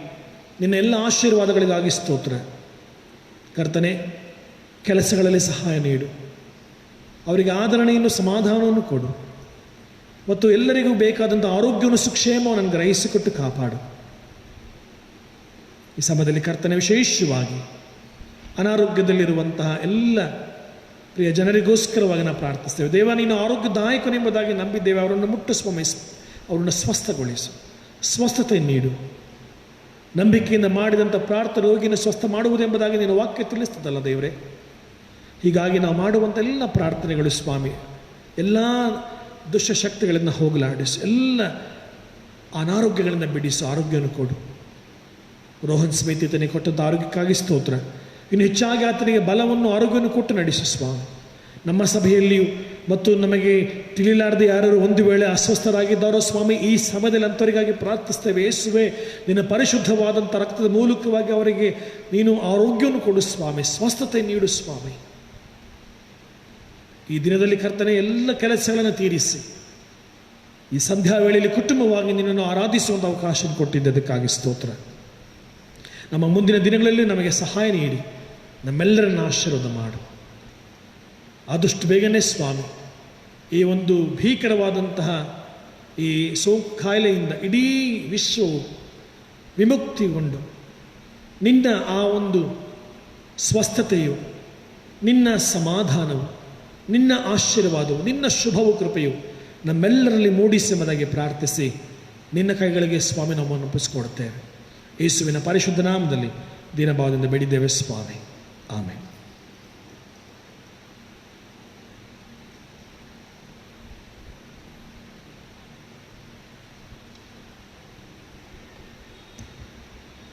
ನಿನ್ನ ಎಲ್ಲ ಆಶೀರ್ವಾದಗಳಿಗಾಗಿ ಸ್ತೋತ್ರ ಕರ್ತನೇ. ಕೆಲಸಗಳಲ್ಲಿ ಸಹಾಯ ನೀಡು, ಅವರಿಗೆ ಆದರಣೆಯನ್ನು, ಸಮಾಧಾನವನ್ನು ಕೊಡು ಮತ್ತು ಎಲ್ಲರಿಗೂ ಬೇಕಾದಂಥ ಆರೋಗ್ಯವನ್ನು, ಸುಕ್ಷೇಮವನ್ನು ಗ್ರಹಿಸಿಕೊಟ್ಟು ಕಾಪಾಡು. ಈ ಸಮಯದಲ್ಲಿ ಕರ್ತನೆ, ವಿಶೇಷವಾಗಿ ಅನಾರೋಗ್ಯದಲ್ಲಿರುವಂತಹ ಎಲ್ಲ ಪ್ರಿಯ ಜನರಿಗೋಸ್ಕರವಾಗಿ ನಾವು ಪ್ರಾರ್ಥಿಸ್ತೇವೆ. ದೇವ, ನೀನು ಆರೋಗ್ಯದಾಯಕನೆಂಬುದಾಗಿ ನಂಬಿದ್ದೇವೆ. ಅವರನ್ನು ಮುಟ್ಟು ಅವರನ್ನು ಸ್ವಸ್ಥಗೊಳಿಸು, ಸ್ವಸ್ಥತೆ ನೀಡು. ನಂಬಿಕೆಯಿಂದ ಮಾಡಿದಂಥ ಪ್ರಾರ್ಥನೆ ರೋಗಿನ ಸ್ವಸ್ಥ ಮಾಡುವುದೆಂಬುದಾಗಿ ನೀನು ವಾಕ್ಯ ತಿಳಿಸ್ತದಲ್ಲ ದೇವರೇ. ಹೀಗಾಗಿ ನಾವು ಮಾಡುವಂಥ ಎಲ್ಲ ಪ್ರಾರ್ಥನೆಗಳು ಸ್ವಾಮಿ ಎಲ್ಲ ದುಷ್ಟಶಕ್ತಿಗಳನ್ನು ಹೋಗಲಾಡಿಸು, ಎಲ್ಲ ಅನಾರೋಗ್ಯಗಳಿಂದ ಬಿಡಿಸು, ಆರೋಗ್ಯವನ್ನು ಕೊಡು. ರೋಹನ್ ಸ್ಮಿತಿತನಿಗೆ ಕೊಟ್ಟಂಥ ಆರೋಗ್ಯಕ್ಕಾಗಿ ಸ್ತೋತ್ರ. ಇನ್ನು ಹೆಚ್ಚಾಗಿ ಆತನಿಗೆ ಬಲವನ್ನು, ಆರೋಗ್ಯವನ್ನು ಕೊಟ್ಟು ನಡೆಸು ಸ್ವಾಮಿ. ನಮ್ಮ ಸಭೆಯಲ್ಲಿಯೂ ಮತ್ತು ನಮಗೆ ತಿಳಿಲಾರದೆ ಯಾರು ಒಂದು ವೇಳೆ ಅಸ್ವಸ್ಥರಾಗಿದ್ದಾರೋ ಸ್ವಾಮಿ, ಈ ಸಮಯದಲ್ಲಿ ಅಂಥವರಿಗಾಗಿ ಪ್ರಾರ್ಥಿಸ್ತೇವೆ. ಯೇಸುವೆ, ನಿನ್ನ ಪರಿಶುದ್ಧವಾದಂಥ ರಕ್ತದ ಮೂಲಕವಾಗಿ ಅವರಿಗೆ ನೀನು ಆರೋಗ್ಯವನ್ನು ಕೊಡು ಸ್ವಾಮಿ, ಸ್ವಸ್ಥತೆ ನೀಡು ಸ್ವಾಮಿ. ಈ ದಿನದಲ್ಲಿ ಕರ್ತನೆ ಎಲ್ಲ ಕೆಲಸಗಳನ್ನು ತೀರಿಸಿ ಈ ಸಂಧ್ಯಾ ವೇಳೆಯಲ್ಲಿ ಕುಟುಂಬವಾಗಿ ನಿನ್ನನ್ನು ಆರಾಧಿಸುವಂಥ ಅವಕಾಶ ಕೊಟ್ಟಿದ್ದದಕ್ಕಾಗಿ ಸ್ತೋತ್ರ. ನಮ್ಮ ಮುಂದಿನ ದಿನಗಳಲ್ಲಿ ನಮಗೆ ಸಹಾಯ ನೀಡಿ ನಮ್ಮೆಲ್ಲರನ್ನು ಆಶೀರ್ವಾದ ಮಾಡು. ಆದಷ್ಟು ಬೇಗನೆ ಸ್ವಾಮಿ ಈ ಒಂದು ಭೀಕರವಾದಂತಹ ಈ ಸೋಂಕು ಕಾಯಿಲೆಯಿಂದ ಇಡೀ ವಿಶ್ವವು ವಿಮುಕ್ತಿಗೊಂಡು ನಿನ್ನ ಆ ಒಂದು ಸ್ವಸ್ಥತೆಯು, ನಿನ್ನ ಸಮಾಧಾನವು, ನಿನ್ನ ಆಶೀರ್ವಾದವು, ನಿನ್ನ ಶುಭವು, ಕೃಪೆಯು ನಮ್ಮೆಲ್ಲರಲ್ಲಿ ಮೂಡಿಸೆಂಬುದಾಗಿ ಪ್ರಾರ್ಥಿಸಿ ನಿನ್ನ ಕೈಗಳಿಗೆ ಸ್ವಾಮಿ ನಮ್ಮನ್ನು ಒಪ್ಪಿಸಿಕೊಡುತ್ತೇವೆ. ಯೇಸುವಿನ ಪರಿಶುದ್ಧ ನಾಮದಲ್ಲಿ ದೀನಭಾವದಿಂದ ಬೇಡಿದ್ದೇವೆ ಸ್ವಾಮಿ, ಆಮೆನ್.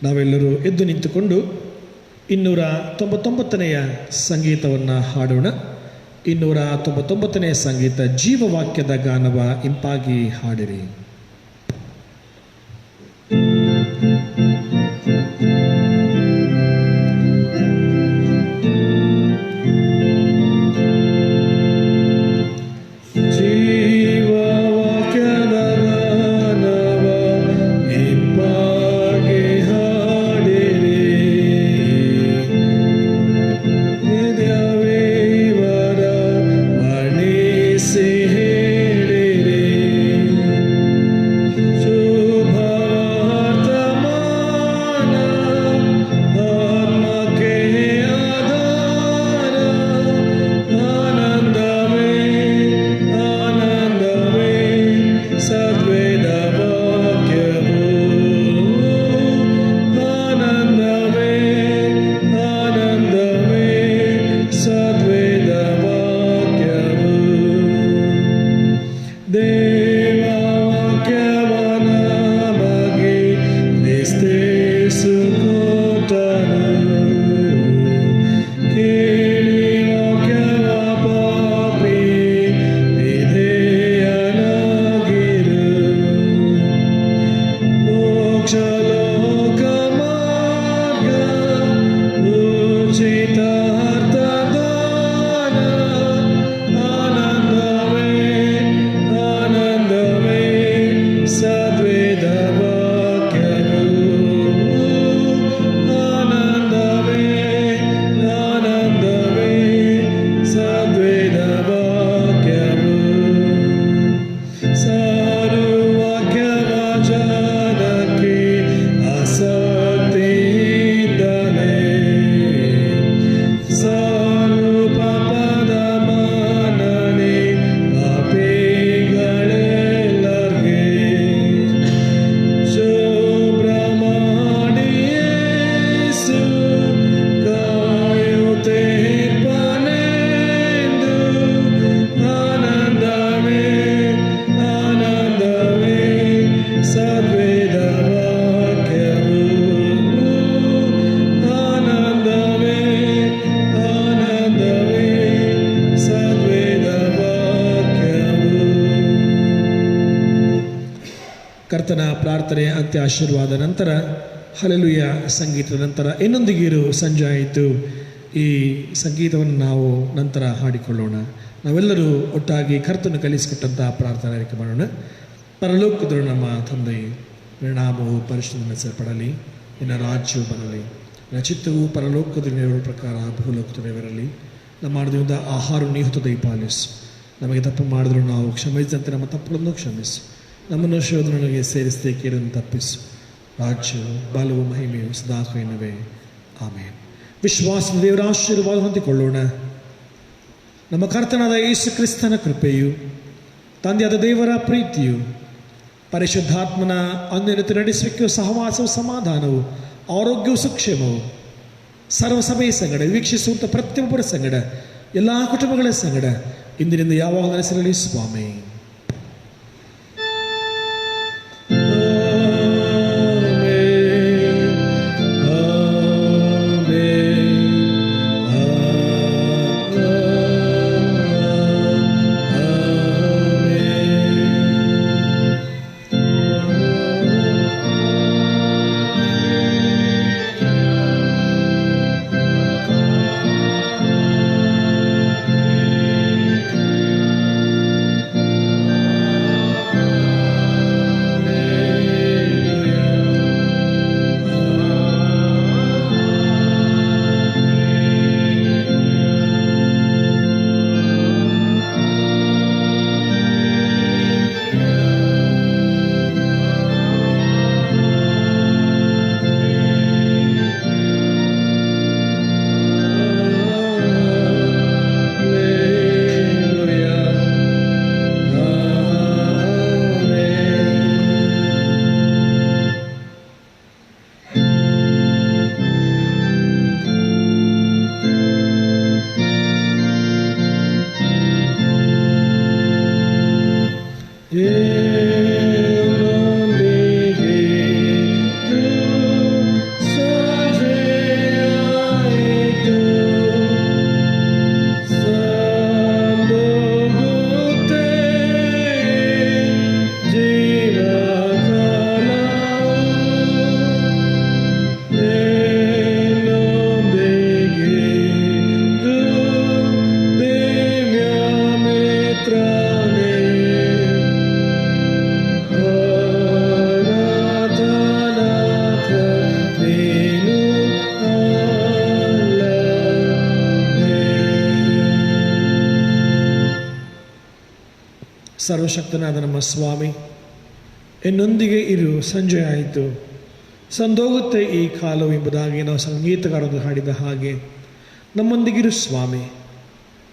ನಾವೆಲ್ಲರೂ ಎದ್ದು ನಿಂತುಕೊಂಡು 299ನೆಯ ಸಂಗೀತವನ್ನು ಹಾಡೋಣ. 299ನೆಯ ಸಂಗೀತ, ಜೀವವಾಕ್ಯದ ಗಾನವ ಇಂಪಾಗಿ ಹಾಡಿರಿ. ಕರ್ತನ ಪ್ರಾರ್ಥನೆ ಅಂತ್ಯ ಆಶೀರ್ವಾದ ನಂತರ ಹಲ್ಲೆಲೂಯ ಸಂಗೀತದ ನಂತರ ಇನ್ನೊಂದಿಗಿರು ಸಂಜೆ ಆಯಿತು. ಈ ಸಂಗೀತವನ್ನು ನಾವು ನಂತರ ಹಾಡಿಕೊಳ್ಳೋಣ. ನಾವೆಲ್ಲರೂ ಒಟ್ಟಾಗಿ ಕರ್ತನು ಕಲಿಸಿಕೊಟ್ಟಂಥ ಪ್ರಾರ್ಥನೆ ಆರೈಕೆ ಮಾಡೋಣ. ಪರಲೋಕದರು ನಮ್ಮ ತಂದೆ, ಪರಿಣಾಮವು ಪರಿಶುದ್ಧಪಡಲಿ, ನಿನ್ನ ರಾಜ್ಯವು ಬರಲಿ, ನಿನ್ನ ಚಿತ್ತವು ಪರಲೋಕದ ನೆರವೇರುವ ಪ್ರಕಾರ ಭೂಲೋಕದ ನೆರವೇರಲಿ. ನಮ್ಮ ಮಾಡಿದ ಆಹಾರ ನೀಹುತ ದಯಪಾಲಿಸು. ನಮಗೆ ತಪ್ಪು ಮಾಡಿದ್ರು ನಾವು ಕ್ಷಮಿಸಿದಂತೆ ನಮ್ಮ ತಪ್ಪುಗಳನ್ನು ಕ್ಷಮಿಸು. ನಮ್ಮನ್ನು ಶೋಧನೆಗೆ ಸೇರಿಸದೆ ಕೇಳನ್ನು ತಪ್ಪಿಸು. ರಾಜ್ಯವು ಬಲವು ಮಹಿಮೆಯು ಸದಾಕಾಲವೇ. ಆಮೇಲೆ ವಿಶ್ವಾಸದ ದೇವರ ಆಶೀರ್ವಾದ ಹೊಂದಿಕೊಳ್ಳೋಣ. ನಮ್ಮ ಕರ್ತನಾದ ಯೇಸು ಕ್ರಿಸ್ತನ ಕೃಪೆಯು, ತಂದೆಯಾದ ದೇವರ ಪ್ರೀತಿಯು, ಪರಿಶುದ್ಧಾತ್ಮನ ಅನ್ಯೋನ್ಯತೆ ನಡೆಸುವಿಕೆಯು, ಸಹವಾಸವು, ಸಮಾಧಾನವು, ಆರೋಗ್ಯವು, ಸುಕ್ಷೇಮವು ಸರ್ವಸಭೆಯ ಸಂಗಡ ವೀಕ್ಷಿಸುವಂಥ ಪ್ರತಿಯೊಬ್ಬರ ಸಂಗಡ ಎಲ್ಲ ಕುಟುಂಬಗಳ ಸಂಗಡ ಇಂದಿನಿಂದ ಯಾವಾಗ ನೆಲೆಸಿರಲಿ ಸ್ವಾಮಿ. ಸರ್ವಶಕ್ತನಾದ ನಮ್ಮ ಸ್ವಾಮಿ, ಎನ್ನೊಂದಿಗೆ ಇರು ಸಂಜೆ ಆಯಿತು, ಸಂದೋಗುತ್ತೆ ಈ ಕಾಲವು ಎಂಬುದಾಗಿ ನಾವು ಸಂಗೀತಗಾರರು ಹಾಡಿದ ಹಾಗೆ ನಮ್ಮೊಂದಿಗಿರು ಸ್ವಾಮಿ.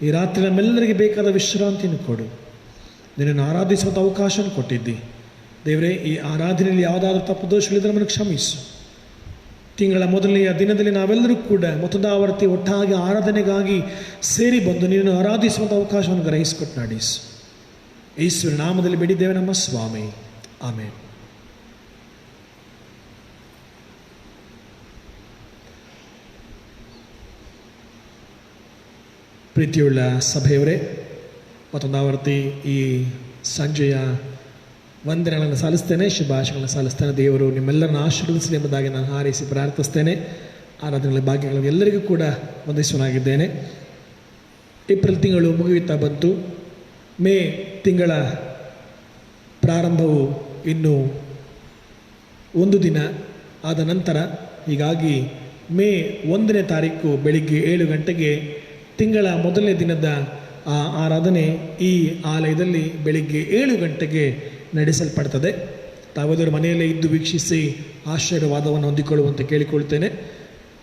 ಈ ರಾತ್ರಿ ನಮ್ಮೆಲ್ಲರಿಗೆ ಬೇಕಾದ ವಿಶ್ರಾಂತಿಯನ್ನು ಕೊಡು. ನಿನ್ನನ್ನು ಆರಾಧಿಸುವಂಥ ಅವಕಾಶವನ್ನು ಕೊಟ್ಟಿದ್ದಿ ದೇವರೇ. ಈ ಆರಾಧನೆಯಲ್ಲಿ ಯಾವುದಾದ್ರೂ ತಪ್ಪು ದೋಷಗಳಿದ್ರೆ ನಮ್ಮನ್ನು ಕ್ಷಮಿಸು. ತಿಂಗಳ ಮೊದಲನೆಯ ದಿನದಲ್ಲಿ ನಾವೆಲ್ಲರೂ ಕೂಡ ಮತ್ತೊಂದು ಆವರ್ತಿ ಒಟ್ಟಾಗಿ ಆರಾಧನೆಗಾಗಿ ಸೇರಿ ಬಂದು ನಿನ್ನನ್ನು ಆರಾಧಿಸುವಂಥ ಅವಕಾಶವನ್ನು ಗ್ರಹಿಸಿಕೊಟ್ಟು ನಡೆಸು. ಈಶ್ವರ ನಾಮದಲ್ಲಿ ಬೇಡಿದ್ದೇವೆ ನಮ್ಮ ಸ್ವಾಮಿ, ಆಮೇಲೆ. ಪ್ರೀತಿಯುಳ್ಳ ಸಭೆಯವರೇ, ಮತ್ತೊಂದು ಆವರ್ತಿ ಈ ಸಂಜೆಯ ವಂದನೆಗಳನ್ನು ಸಲ್ಲಿಸ್ತೇನೆ, ಶುಭಾಶಯಗಳನ್ನು ಸಲ್ಲಿಸ್ತೇನೆ. ದೇವರು ನಿಮ್ಮೆಲ್ಲರನ್ನು ಆಶೀರ್ವದಿಸಲಿ ಎಂಬುದಾಗಿ ನಾನು ಹಾರೈಸಿ ಪ್ರಾರ್ಥಿಸ್ತೇನೆ. ಆರಾಧನೆಗಳ ಭಾಗ್ಯಗಳನ್ನು ಎಲ್ಲರಿಗೂ ಕೂಡ ವಂದಿಸುವನಾಗಿದ್ದೇನೆ. ಏಪ್ರಿಲ್ ತಿಂಗಳು ಮುಗಿಯುತ್ತಾ ಬಂತು. ಮೇ ತಿಂಗಳ ಪ್ರಾರಂಭವು ಇನ್ನು ಒಂದು ದಿನ ಆದ ನಂತರ, ಹೀಗಾಗಿ ಮೇ 1ನೇ ತಾರೀಕು ಬೆಳಿಗ್ಗೆ 7 ಗಂಟೆಗೆ ತಿಂಗಳ ಮೊದಲನೇ ದಿನದ ಆರಾಧನೆ ಈ ಆಲಯದಲ್ಲಿ ಬೆಳಿಗ್ಗೆ 7 ಗಂಟೆಗೆ ನಡೆಸಲ್ಪಡ್ತದೆ. ತಾವೆಲ್ಲರೂ ಮನೆಯಲ್ಲೇ ಇದ್ದು ವೀಕ್ಷಿಸಿ ಆಶೀರ್ವಾದವನ್ನು ಹೊಂದಿಕೊಳ್ಳುವಂತೆ ಕೇಳಿಕೊಳ್ತೇನೆ.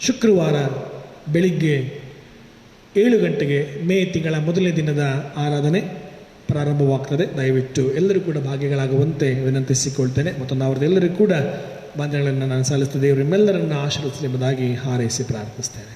ಶುಕ್ರವಾರ ಬೆಳಿಗ್ಗೆ 7 ಗಂಟೆಗೆ ಮೇ ತಿಂಗಳ ಮೊದಲನೇ ದಿನದ ಆರಾಧನೆ ಪ್ರಾರಂಭವಾಗ್ತದೆ. ದಯವಿಟ್ಟು ಎಲ್ಲರೂ ಕೂಡ ಭಾಗಿಗಳಾಗುವಂತೆ ವಿನಂತಿಸಿಕೊಳ್ತೇನೆ. ಮತ್ತೊಂದು ಅವರದೆಲ್ಲರಿಗೂ ಕೂಡ ವಂದನೆಗಳನ್ನು ನಾನು ಸಲ್ಲಿಸ್ತಾ ದೇವರು ನಿಮ್ಮೆಲ್ಲರನ್ನು ಆಶೀರ್ವದಿಸಲಿ ಎಂಬುದಾಗಿ ಹಾರೈಸಿ ಪ್ರಾರ್ಥಿಸ್ತೇನೆ.